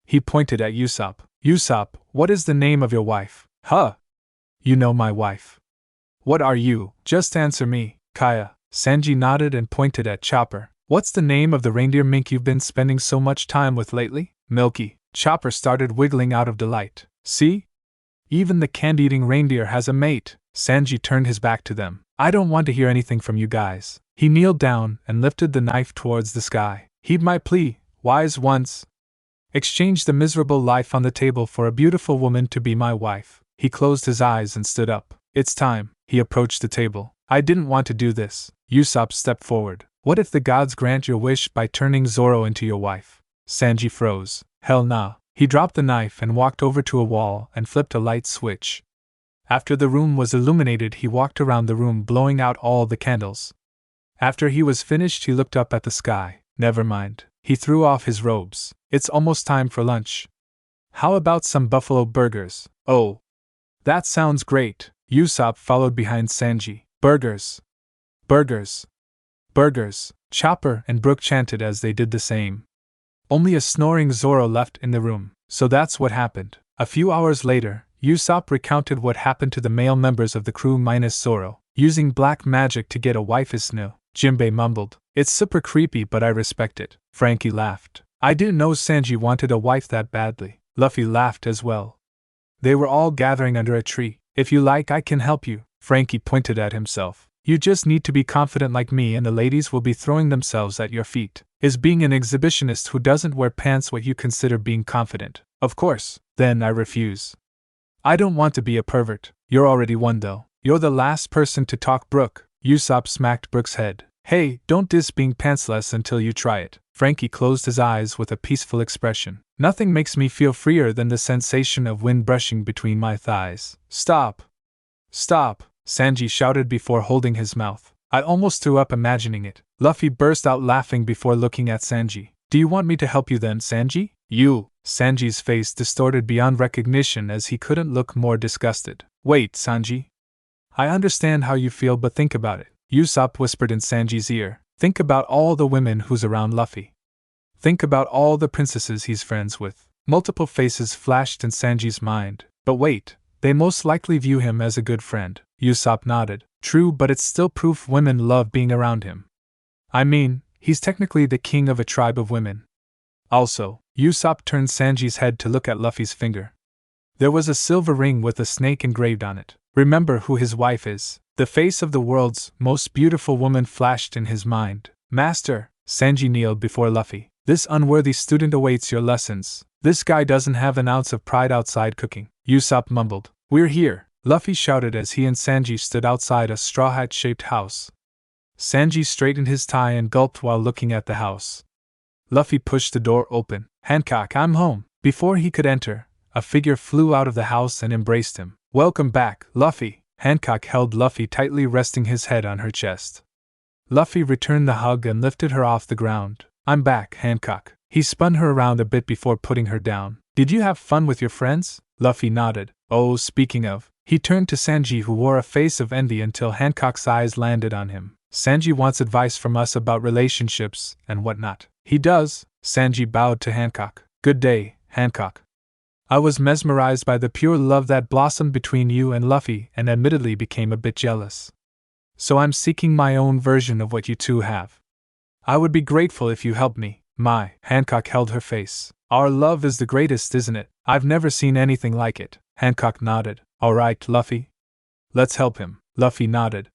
He pointed at Usopp. Usopp, what is the name of your wife? Huh? You know my wife. What are you? Just answer me. Kaya. Sanji nodded and pointed at Chopper. What's the name of the reindeer mink you've been spending so much time with lately? Milky. Chopper started wiggling out of delight. See? Even the candy-eating reindeer has a mate. Sanji turned his back to them. I don't want to hear anything from you guys. He kneeled down and lifted the knife towards the sky. Heed my plea, wise ones. Exchange the miserable life on the table for a beautiful woman to be my wife. He closed his eyes and stood up. It's time. He approached the table. I didn't want to do this. Usopp stepped forward. What if the gods grant your wish by turning Zoro into your wife? Sanji froze. Hell nah. He dropped the knife and walked over to a wall and flipped a light switch. After the room was illuminated, he walked around the room blowing out all the candles. After he was finished, he looked up at the sky. Never mind. He threw off his robes. It's almost time for lunch. How about some buffalo burgers? Oh, that sounds great. Usopp followed behind Sanji. Burgers. Burgers. Burgers. Chopper and Brook chanted as they did the same. Only a snoring Zoro left in the room. So that's what happened. A few hours later, Usopp recounted what happened to the male members of the crew minus Zoro. Using black magic to get a wife is new. Jinbei mumbled. It's super creepy, but I respect it. Frankie laughed. I didn't know Sanji wanted a wife that badly. Luffy laughed as well. They were all gathering under a tree. If you like, I can help you. Frankie pointed at himself. You just need to be confident like me and the ladies will be throwing themselves at your feet. Is being an exhibitionist who doesn't wear pants what you consider being confident? Of course. Then I refuse. I don't want to be a pervert. You're already one though. You're the last person to talk, Brooke. Usopp smacked Brooke's head. Hey, don't diss being pantsless until you try it. Frankie closed his eyes with a peaceful expression. Nothing makes me feel freer than the sensation of wind brushing between my thighs. Stop! Stop! Sanji shouted before holding his mouth. I almost threw up imagining it. Luffy burst out laughing before looking at Sanji. Do you want me to help you then, Sanji? You! Sanji's face distorted beyond recognition as he couldn't look more disgusted. Wait, Sanji. I understand how you feel, but think about it. Usopp whispered in Sanji's ear. Think about all the women who's around Luffy. Think about all the princesses he's friends with. Multiple faces flashed in Sanji's mind. But wait, they most likely view him as a good friend. Usopp nodded. True, but it's still proof women love being around him. I mean, he's technically the king of a tribe of women. Also, Usopp turned Sanji's head to look at Luffy's finger. There was a silver ring with a snake engraved on it. Remember who his wife is. The face of the world's most beautiful woman flashed in his mind. Master, Sanji kneeled before Luffy. This unworthy student awaits your lessons. This guy doesn't have an ounce of pride outside cooking. Usopp mumbled. We're here, Luffy shouted as he and Sanji stood outside a straw hat-shaped house. Sanji straightened his tie and gulped while looking at the house. Luffy pushed the door open. Hancock, I'm home. Before he could enter, a figure flew out of the house and embraced him. Welcome back, Luffy. Hancock held Luffy tightly, resting his head on her chest. Luffy returned the hug and lifted her off the ground. I'm back, Hancock. He spun her around a bit before putting her down. Did you have fun with your friends? Luffy nodded. Oh, speaking of. He turned to Sanji, who wore a face of envy until Hancock's eyes landed on him. Sanji wants advice from us about relationships and whatnot. He does. Sanji bowed to Hancock. Good day, Hancock. I was mesmerized by the pure love that blossomed between you and Luffy and admittedly became a bit jealous. So I'm seeking my own version of what you two have. I would be grateful if you helped me. My, Hancock held her face. Our love is the greatest, isn't it? I've never seen anything like it. Hancock nodded. All right, Luffy. Let's help him. Luffy nodded.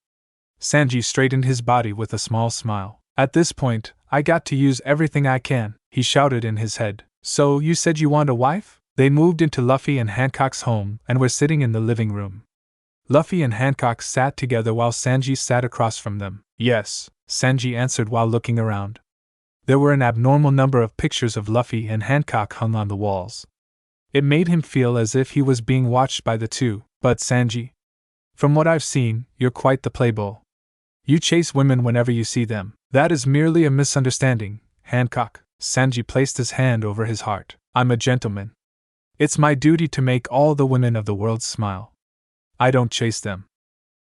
Sanji straightened his body with a small smile. At this point, I got to use everything I can, he shouted in his head. So you said you want a wife? They moved into Luffy and Hancock's home and were sitting in the living room. Luffy and Hancock sat together while Sanji sat across from them. Yes, Sanji answered while looking around. There were an abnormal number of pictures of Luffy and Hancock hung on the walls. It made him feel as if he was being watched by the two. But Sanji, from what I've seen, you're quite the playboy. You chase women whenever you see them. That is merely a misunderstanding, Hancock. Sanji placed his hand over his heart. I'm a gentleman. It's my duty to make all the women of the world smile. I don't chase them.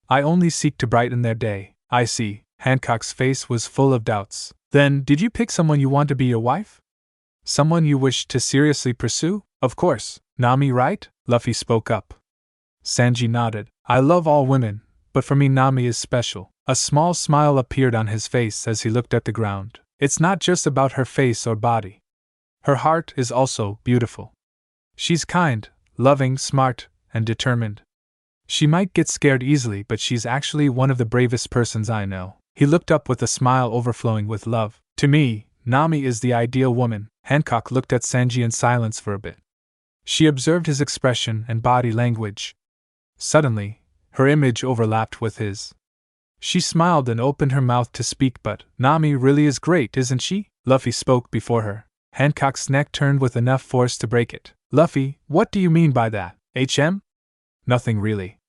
I only seek to brighten their day. I see. Hancock's face was full of doubts. Then, did you pick someone you want to be your wife? Someone you wish to seriously pursue? Of course. Nami, right? Luffy spoke up. Sanji nodded. I love all women, but for me Nami is special. A small smile appeared on his face as he looked at the ground. It's not just about her face or body. Her heart is also beautiful. She's kind, loving, smart, and determined. She might get scared easily, but she's actually one of the bravest persons I know. He looked up with a smile overflowing with love. To me, Nami is the ideal woman. Hancock looked at Sanji in silence for a bit. She observed his expression and body language. Suddenly, her image overlapped with his. She smiled and opened her mouth to speak, but Nami really is great, isn't she? Luffy spoke before her. Hancock's neck turned with enough force to break it. Luffy, what do you mean by that? Nothing really.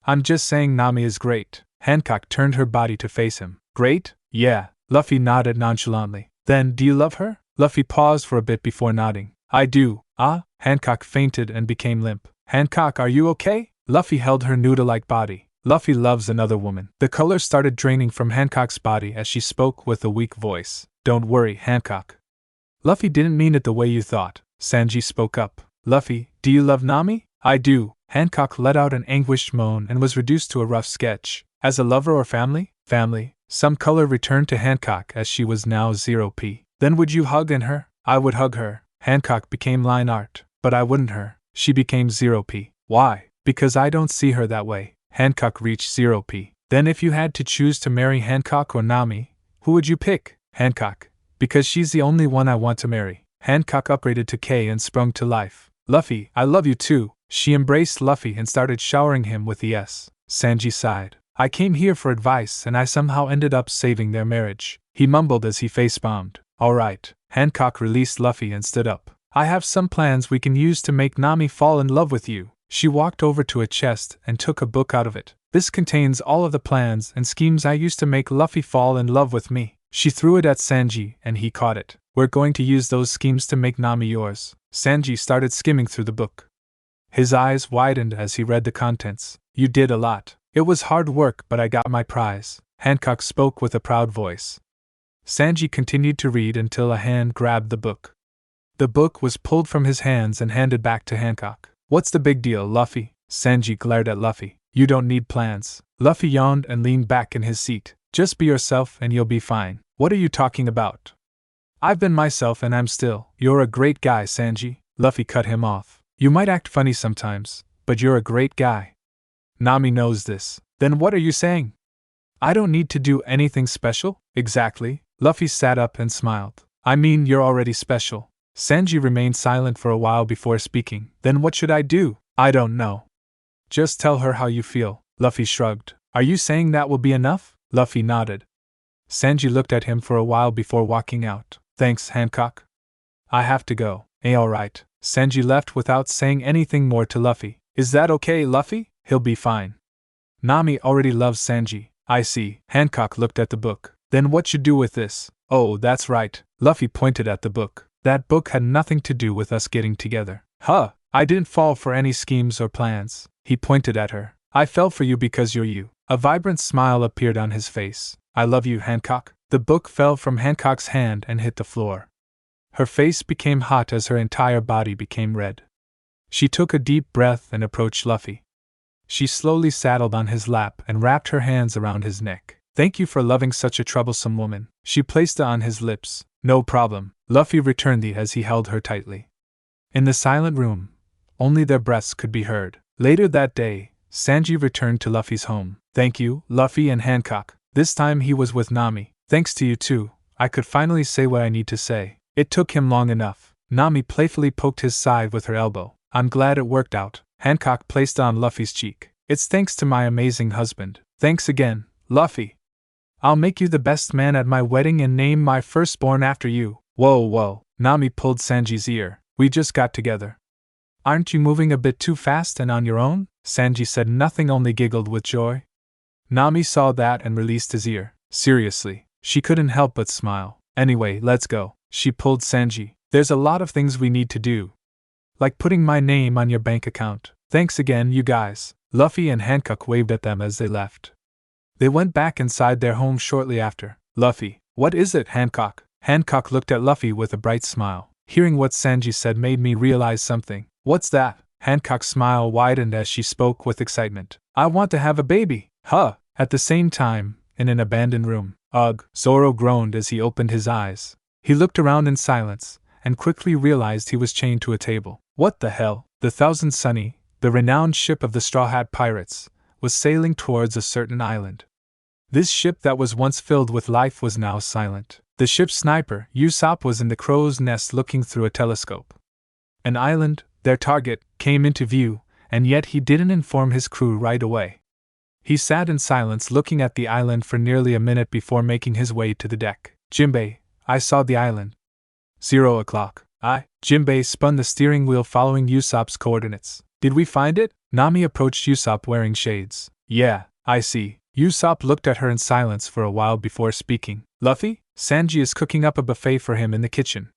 I'm just saying Nami is great. Hancock turned her body to face him. Great? Yeah. Luffy nodded nonchalantly. Then, do you love her? Luffy paused for a bit before nodding. I do. Ah? Hancock fainted and became limp. Hancock, are you okay? Luffy held her noodle-like body. Luffy loves another woman. The color started draining from Hancock's body as she spoke with a weak voice. Don't worry, Hancock. Luffy didn't mean it the way you thought. Sanji spoke up. Luffy, do you love Nami? I do. Hancock let out an anguished moan and was reduced to a rough sketch. As a lover or family? Family. Some color returned to Hancock as she was now 0p. Then would you hug her? I would hug her. Hancock became line art. But I wouldn't her. She became 0p. Why? Because I don't see her that way. Hancock reached 0p. Then if you had to choose to marry Hancock or Nami, who would you pick? Hancock. Because she's the only one I want to marry. Hancock upgraded to K and sprung to life. Luffy, I love you too. She embraced Luffy and started showering him with the S. Sanji sighed. I came here for advice and I somehow ended up saving their marriage. He mumbled as he face-bombed. Alright. Hancock released Luffy and stood up. I have some plans we can use to make Nami fall in love with you. She walked over to a chest and took a book out of it. This contains all of the plans and schemes I used to make Luffy fall in love with me. She threw it at Sanji and he caught it. We're going to use those schemes to make Nami yours. Sanji started skimming through the book. His eyes widened as he read the contents. You did a lot. It was hard work, but I got my prize. Hancock spoke with a proud voice. Sanji continued to read until a hand grabbed the book. The book was pulled from his hands and handed back to Hancock. What's the big deal, Luffy? Sanji glared at Luffy. You don't need plans. Luffy yawned and leaned back in his seat. Just be yourself and you'll be fine. What are you talking about? I've been myself and I'm still. You're a great guy, Sanji. Luffy cut him off. You might act funny sometimes, but you're a great guy. Nami knows this. Then what are you saying? I don't need to do anything special? Exactly. Luffy sat up and smiled. I mean, you're already special. Sanji remained silent for a while before speaking. Then what should I do? I don't know. Just tell her how you feel. Luffy shrugged. Are you saying that will be enough? Luffy nodded. Sanji looked at him for a while before walking out. Thanks, Hancock. I have to go. Alright. Sanji left without saying anything more to Luffy. Is that okay, Luffy? He'll be fine. Nami already loves Sanji. I see. Hancock looked at the book. Then what you do with this? Oh, that's right. Luffy pointed at the book. That book had nothing to do with us getting together. Huh. I didn't fall for any schemes or plans. He pointed at her. I fell for you because you're you. A vibrant smile appeared on his face. I love you, Hancock. The book fell from Hancock's hand and hit the floor. Her face became hot as her entire body became red. She took a deep breath and approached Luffy. She slowly saddled on his lap and wrapped her hands around his neck. Thank you for loving such a troublesome woman. She placed it on his lips. No problem. Luffy returned the as he held her tightly. In the silent room, only their breaths could be heard. Later that day, Sanji returned to Luffy's home. Thank you, Luffy and Hancock. This time he was with Nami. Thanks to you too, I could finally say what I need to say. It took him long enough. Nami playfully poked his side with her elbow. I'm glad it worked out. Hancock placed on Luffy's cheek. It's thanks to my amazing husband. Thanks again, Luffy. I'll make you the best man at my wedding and name my firstborn after you. Whoa. Nami pulled Sanji's ear. We just got together. Aren't you moving a bit too fast and on your own? Sanji said nothing, only giggled with joy. Nami saw that and released his ear. Seriously, she couldn't help but smile. Anyway, let's go. She pulled Sanji. There's a lot of things we need to do. Like putting my name on your bank account. Thanks again, you guys. Luffy and Hancock waved at them as they left. They went back inside their home shortly after. Luffy, what is it, Hancock? Hancock looked at Luffy with a bright smile. Hearing what Sanji said made me realize something. What's that? Hancock's smile widened as she spoke with excitement. I want to have a baby. Huh. At the same time, in an abandoned room. Ugh. Zoro groaned as he opened his eyes. He looked around in silence, and quickly realized he was chained to a table. What the hell? The Thousand Sunny, the renowned ship of the Straw Hat Pirates, was sailing towards a certain island. This ship that was once filled with life was now silent. The ship's sniper, Usopp, was in the crow's nest looking through a telescope. An island, their target, came into view, and yet he didn't inform his crew right away. He sat in silence looking at the island for nearly a minute before making his way to the deck. Jinbei, I saw the island. 0 o'clock. Jinbei spun the steering wheel following Usopp's coordinates. Did we find it? Nami approached Usopp wearing shades. Yeah, I see. Usopp looked at her in silence for a while before speaking. Luffy? Sanji is cooking up a buffet for him in the kitchen.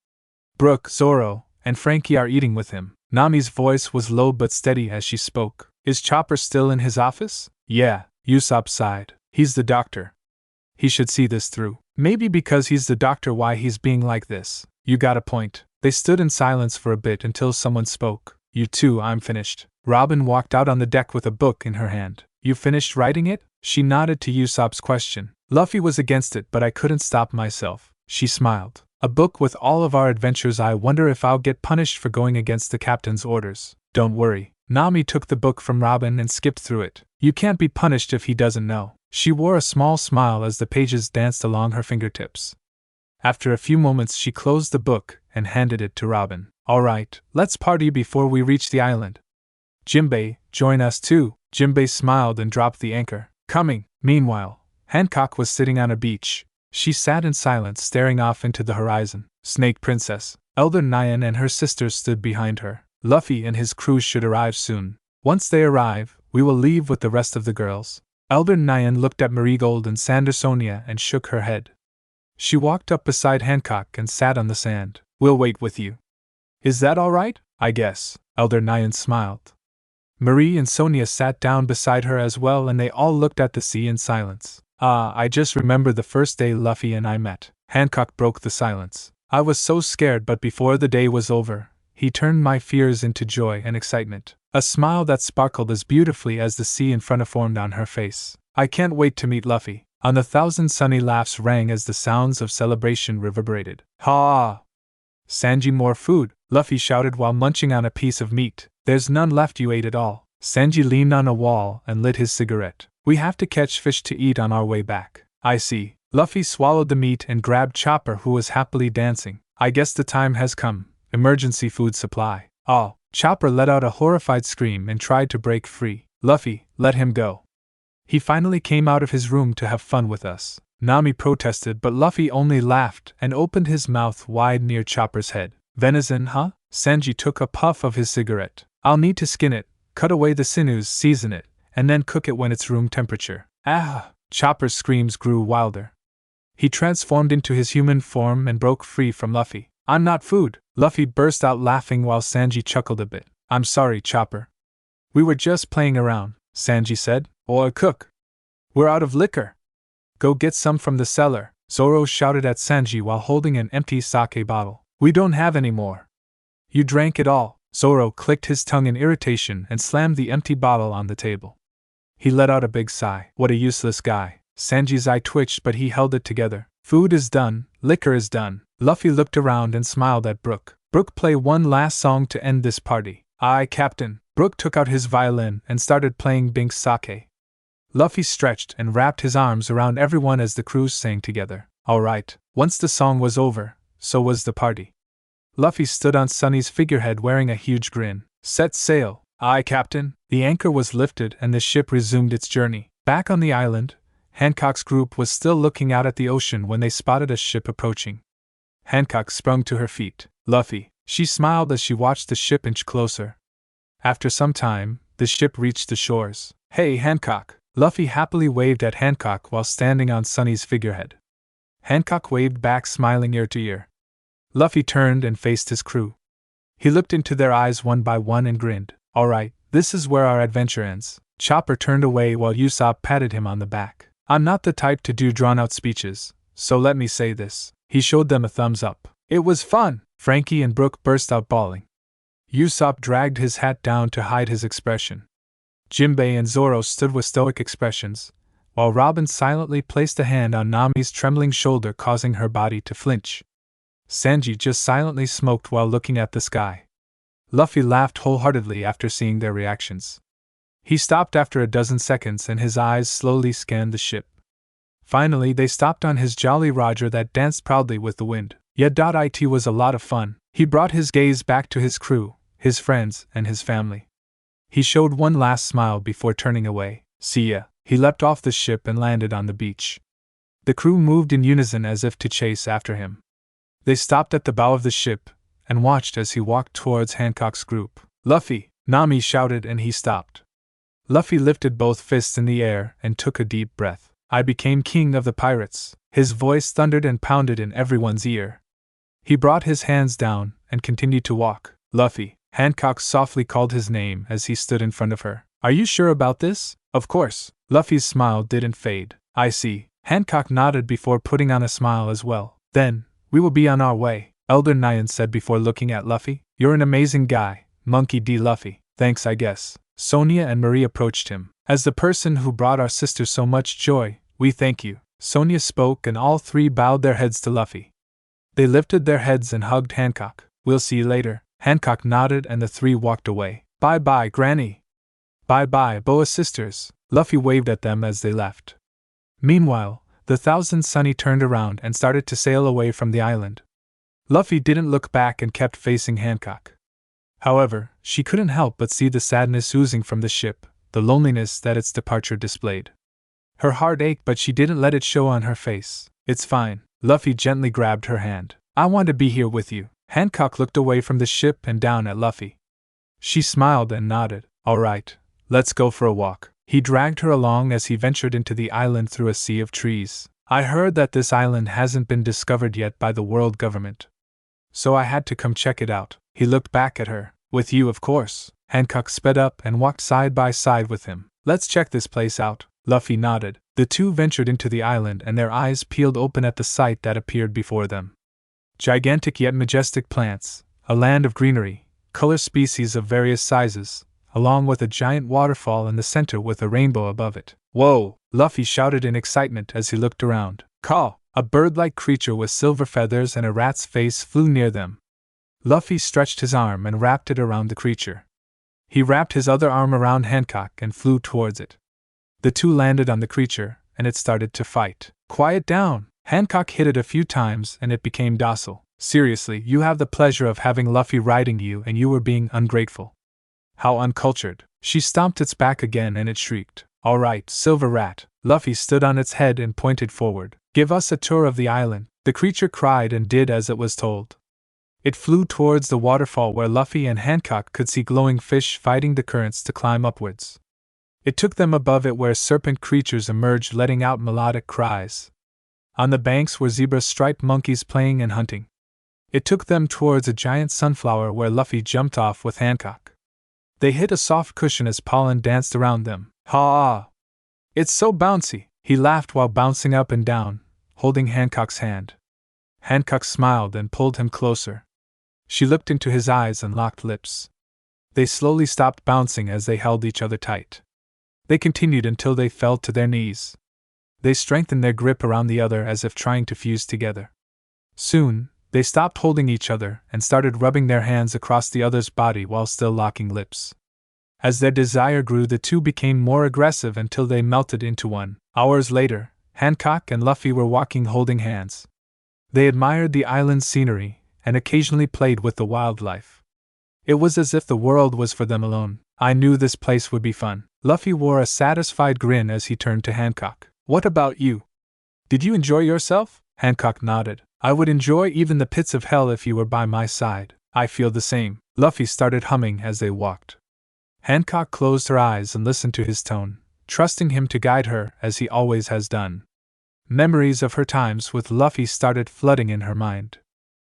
Brook, Zoro, and Frankie are eating with him. Nami's voice was low but steady as she spoke. Is Chopper still in his office? Yeah, Usopp sighed. He's the doctor. He should see this through. Maybe because he's the doctor why he's being like this. You got a point. They stood in silence for a bit until someone spoke. You too, I'm finished. Robin walked out on the deck with a book in her hand. You finished writing it? She nodded to Usopp's question. Luffy was against it, but I couldn't stop myself. She smiled. A book with all of our adventures. I wonder if I'll get punished for going against the captain's orders. Don't worry. Nami took the book from Robin and skipped through it. You can't be punished if he doesn't know. She wore a small smile as the pages danced along her fingertips. After a few moments, she closed the book and handed it to Robin. Alright, let's party before we reach the island. Jinbei, join us too. Jinbei smiled and dropped the anchor. Coming. Meanwhile, Hancock was sitting on a beach. She sat in silence, staring off into the horizon. Snake Princess, Elder Nyan and her sisters stood behind her. Luffy and his crew should arrive soon. Once they arrive, we will leave with the rest of the girls. Elder Nyan looked at Marigold and Sandersonia and shook her head. She walked up beside Hancock and sat on the sand. We'll wait with you. Is that all right? I guess. Elder Nyan smiled. Marie and Sonia sat down beside her as well, and they all looked at the sea in silence. I just remember the first day Luffy and I met. Hancock broke the silence. I was so scared, but before the day was over, he turned my fears into joy and excitement. A smile that sparkled as beautifully as the sea in front of formed on her face. I can't wait to meet Luffy. On the thousand sunny laughs rang as the sounds of celebration reverberated. Ha! Sanji, more food, Luffy shouted while munching on a piece of meat. There's none left, you ate it all. Sanji leaned on a wall and lit his cigarette. We have to catch fish to eat on our way back. I see. Luffy swallowed the meat and grabbed Chopper, who was happily dancing. I guess the time has come. Emergency food supply. Oh! Chopper let out a horrified scream and tried to break free. Luffy, let him go. He finally came out of his room to have fun with us. Nami protested, but Luffy only laughed and opened his mouth wide near Chopper's head. Venison, huh? Sanji took a puff of his cigarette. I'll need to skin it, cut away the sinews, season it, and then cook it when it's room temperature. Ah! Chopper's screams grew wilder. He transformed into his human form and broke free from Luffy. I'm not food! Luffy burst out laughing while Sanji chuckled a bit. I'm sorry, Chopper. We were just playing around, Sanji said. Or cook. We're out of liquor. Go get some from the cellar, Zoro shouted at Sanji while holding an empty sake bottle. We don't have any more. You drank it all. Zoro clicked his tongue in irritation and slammed the empty bottle on the table. He let out a big sigh. What a useless guy. Sanji's eye twitched, but he held it together. Food is done, liquor is done. Luffy looked around and smiled at Brook. Brook, play one last song to end this party. Aye, Captain. Brook took out his violin and started playing Bink's sake. Luffy stretched and wrapped his arms around everyone as the crews sang together. All right. Once the song was over, so was the party. Luffy stood on Sunny's figurehead wearing a huge grin. Set sail. Aye, Captain. The anchor was lifted and the ship resumed its journey. Back on the island, Hancock's group was still looking out at the ocean when they spotted a ship approaching. Hancock sprung to her feet. Luffy, she smiled as she watched the ship inch closer. After some time, the ship reached the shores. Hey, Hancock. Luffy happily waved at Hancock while standing on Sunny's figurehead. Hancock waved back, smiling ear to ear. Luffy turned and faced his crew. He looked into their eyes one by one and grinned. All right, this is where our adventure ends. Chopper turned away while Usopp patted him on the back. I'm not the type to do drawn-out speeches, so let me say this. He showed them a thumbs up. It was fun! Frankie and Brook burst out bawling. Usopp dragged his hat down to hide his expression. Jinbei and Zoro stood with stoic expressions, while Robin silently placed a hand on Nami's trembling shoulder, causing her body to flinch. Sanji just silently smoked while looking at the sky. Luffy laughed wholeheartedly after seeing their reactions. He stopped after a dozen seconds and his eyes slowly scanned the ship. Finally, they stopped on his Jolly Roger that danced proudly with the wind. It was a lot of fun. He brought his gaze back to his crew, his friends, and his family. He showed one last smile before turning away. See ya. He leapt off the ship and landed on the beach. The crew moved in unison as if to chase after him. They stopped at the bow of the ship and watched as he walked towards Hancock's group. Luffy! Nami shouted and he stopped. Luffy lifted both fists in the air and took a deep breath. I became king of the pirates. His voice thundered and pounded in everyone's ear. He brought his hands down and continued to walk. Luffy! Hancock softly called his name as he stood in front of her. Are you sure about this? Of course. Luffy's smile didn't fade. I see. Hancock nodded before putting on a smile as well. Then, we will be on our way, Elder Nyan said before looking at Luffy. You're an amazing guy, Monkey D. Luffy. Thanks, I guess. Sonia and Marie approached him. As the person who brought our sister so much joy, we thank you. Sonia spoke and all three bowed their heads to Luffy. They lifted their heads and hugged Hancock. We'll see you later. Hancock nodded and the three walked away. Bye-bye, Granny. Bye-bye, Boa sisters. Luffy waved at them as they left. Meanwhile, The Thousand Sunny turned around and started to sail away from the island. Luffy didn't look back and kept facing Hancock. However, she couldn't help but see the sadness oozing from the ship, the loneliness that its departure displayed. Her heart ached, but she didn't let it show on her face. "It's fine." Luffy gently grabbed her hand. "I want to be here with you." Hancock looked away from the ship and down at Luffy. She smiled and nodded. "All right, let's go for a walk." He dragged her along as he ventured into the island through a sea of trees. "I heard that this island hasn't been discovered yet by the world government, so I had to come check it out." He looked back at her. "With you, of course." Hancock sped up and walked side by side with him. "Let's check this place out." Luffy nodded. The two ventured into the island and their eyes peeled open at the sight that appeared before them. Gigantic yet majestic plants, a land of greenery, color species of various sizes, along with a giant waterfall in the center with a rainbow above it. "Whoa!" Luffy shouted in excitement as he looked around. "Caw!" A bird-like creature with silver feathers and a rat's face flew near them. Luffy stretched his arm and wrapped it around the creature. He wrapped his other arm around Hancock and flew towards it. The two landed on the creature, and it started to fight. "Quiet down!" Hancock hit it a few times and it became docile. "Seriously, you have the pleasure of having Luffy riding you and you were being ungrateful. How uncultured." She stomped its back again and it shrieked. "All right, Silver Rat." Luffy stood on its head and pointed forward. "Give us a tour of the island." The creature cried and did as it was told. It flew towards the waterfall where Luffy and Hancock could see glowing fish fighting the currents to climb upwards. It took them above it where serpent creatures emerged letting out melodic cries. On the banks were zebra-striped monkeys playing and hunting. It took them towards a giant sunflower where Luffy jumped off with Hancock. They hit a soft cushion as pollen danced around them. "Ha! It's so bouncy!" He laughed while bouncing up and down, holding Hancock's hand. Hancock smiled and pulled him closer. She looked into his eyes and locked lips. They slowly stopped bouncing as they held each other tight. They continued until they fell to their knees. They strengthened their grip around the other as if trying to fuse together. Soon, they stopped holding each other and started rubbing their hands across the other's body while still locking lips. As their desire grew, the two became more aggressive until they melted into one. Hours later, Hancock and Luffy were walking holding hands. They admired the island's scenery and occasionally played with the wildlife. It was as if the world was for them alone. "I knew this place would be fun." Luffy wore a satisfied grin as he turned to Hancock. "What about you? Did you enjoy yourself?" Hancock nodded. "I would enjoy even the pits of hell if you were by my side." "I feel the same." Luffy started humming as they walked. Hancock closed her eyes and listened to his tone, trusting him to guide her as he always has done. Memories of her times with Luffy started flooding in her mind.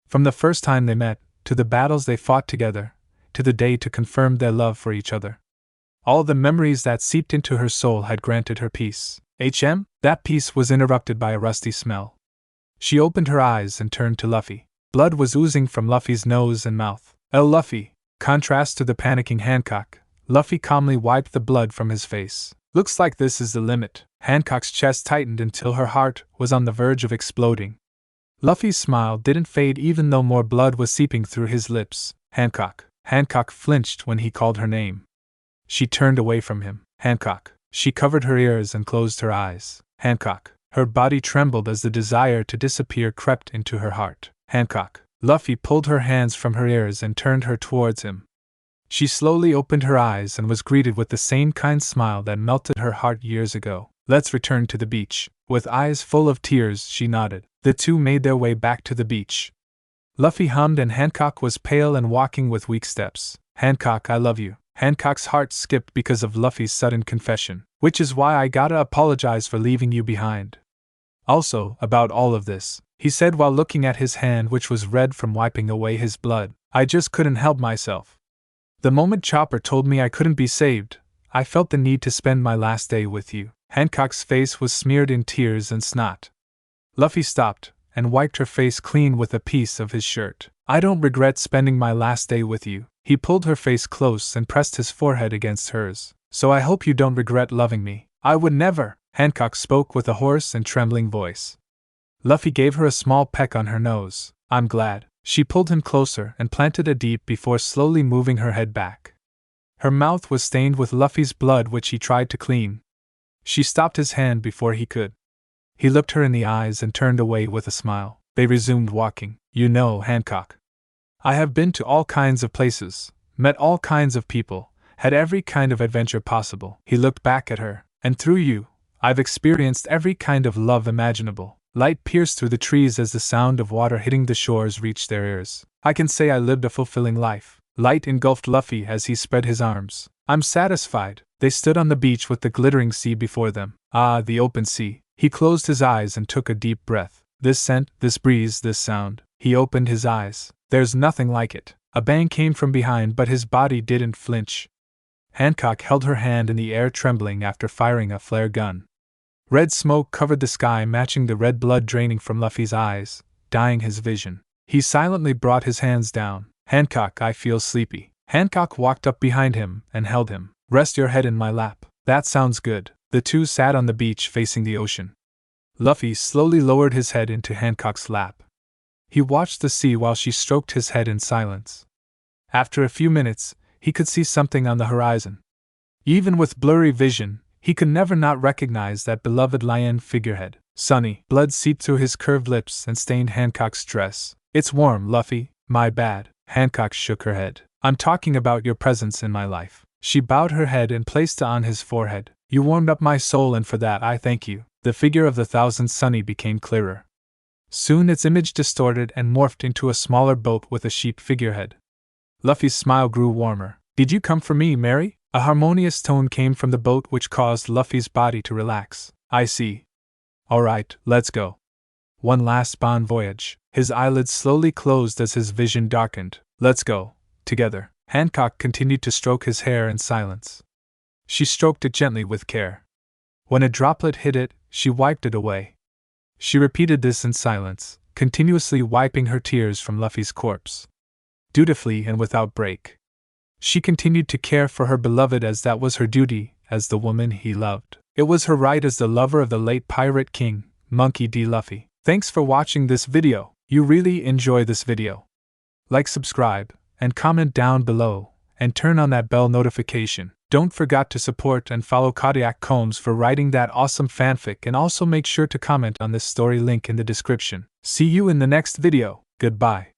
From the first time they met, to the battles they fought together, to the day to confirm their love for each other. All the memories that seeped into her soul had granted her peace. That peace was interrupted by a rusty smell. She opened her eyes and turned to Luffy. Blood was oozing from Luffy's nose and mouth. "Oh, Luffy!" Contrast to the panicking Hancock, Luffy calmly wiped the blood from his face. "Looks like this is the limit." Hancock's chest tightened until her heart was on the verge of exploding. Luffy's smile didn't fade even though more blood was seeping through his lips. "Hancock." Hancock flinched when he called her name. She turned away from him. "Hancock." She covered her ears and closed her eyes. "Hancock." Her body trembled as the desire to disappear crept into her heart. "Hancock." Luffy pulled her hands from her ears and turned her towards him. She slowly opened her eyes and was greeted with the same kind smile that melted her heart years ago. "Let's return to the beach." With eyes full of tears, she nodded. The two made their way back to the beach. Luffy hummed and Hancock was pale and walking with weak steps. "Hancock, I love you." Hancock's heart skipped because of Luffy's sudden confession. "Which is why I gotta apologize for leaving you behind. Also, about all of this," he said while looking at his hand which was red from wiping away his blood. "I just couldn't help myself. The moment Chopper told me I couldn't be saved, I felt the need to spend my last day with you." Hancock's face was smeared in tears and snot. Luffy stopped and wiped her face clean with a piece of his shirt. "I don't regret spending my last day with you." He pulled her face close and pressed his forehead against hers. "So I hope you don't regret loving me." "I would never," Hancock spoke with a hoarse and trembling voice. Luffy gave her a small peck on her nose. "I'm glad." She pulled him closer and planted a deep before slowly moving her head back. Her mouth was stained with Luffy's blood which he tried to clean. She stopped his hand before he could. He looked her in the eyes and turned away with a smile. They resumed walking. You know, Hancock, I have been to all kinds of places, met all kinds of people, had every kind of adventure possible. He looked back at her. And through you, I've experienced every kind of love imaginable. Light pierced through the trees as the sound of water hitting the shores reached their ears. I can say I lived a fulfilling life. Light engulfed Luffy as he spread his arms. I'm satisfied. They stood on the beach with the glittering sea before them. Ah, the open sea. He closed his eyes and took a deep breath. This scent, this breeze, this sound. He opened his eyes. There's nothing like it. A bang came from behind, but his body didn't flinch. Hancock held her hand in the air, trembling after firing a flare gun. Red smoke covered the sky, matching the red blood draining from Luffy's eyes, dyeing his vision. He silently brought his hands down. Hancock, I feel sleepy. Hancock walked up behind him and held him. Rest your head in my lap. That sounds good. The two sat on the beach facing the ocean. Luffy slowly lowered his head into Hancock's lap. He watched the sea while she stroked his head in silence. After a few minutes, he could see something on the horizon. Even with blurry vision, he could never not recognize that beloved lion figurehead. Sunny blood seeped through his curved lips and stained Hancock's dress. It's warm, Luffy. My bad. Hancock shook her head. I'm talking about your presence in my life. She bowed her head and placed it on his forehead. You warmed up my soul, and for that I thank you. The figure of the thousand Sunny became clearer. Soon its image distorted and morphed into a smaller boat with a sheep figurehead. Luffy's smile grew warmer. Did you come for me, Mary? A harmonious tone came from the boat which caused Luffy's body to relax. I see. Alright, let's go. One last bon voyage. His eyelids slowly closed as his vision darkened. Let's go. Together. Hancock continued to stroke his hair in silence. She stroked it gently with care. When a droplet hit it, she wiped it away. She repeated this in silence, continuously wiping her tears from Luffy's corpse. Dutifully and without break. She continued to care for her beloved as that was her duty, as the woman he loved. It was her right as the lover of the late Pirate King, Monkey D. Luffy. Thanks for watching this video. You really enjoy this video. Like, subscribe, and comment down below, and turn on that bell notification. Don't forget to support and follow kodyakcombs for writing that awesome fanfic, and also make sure to comment on this story link in the description. See you in the next video. Goodbye.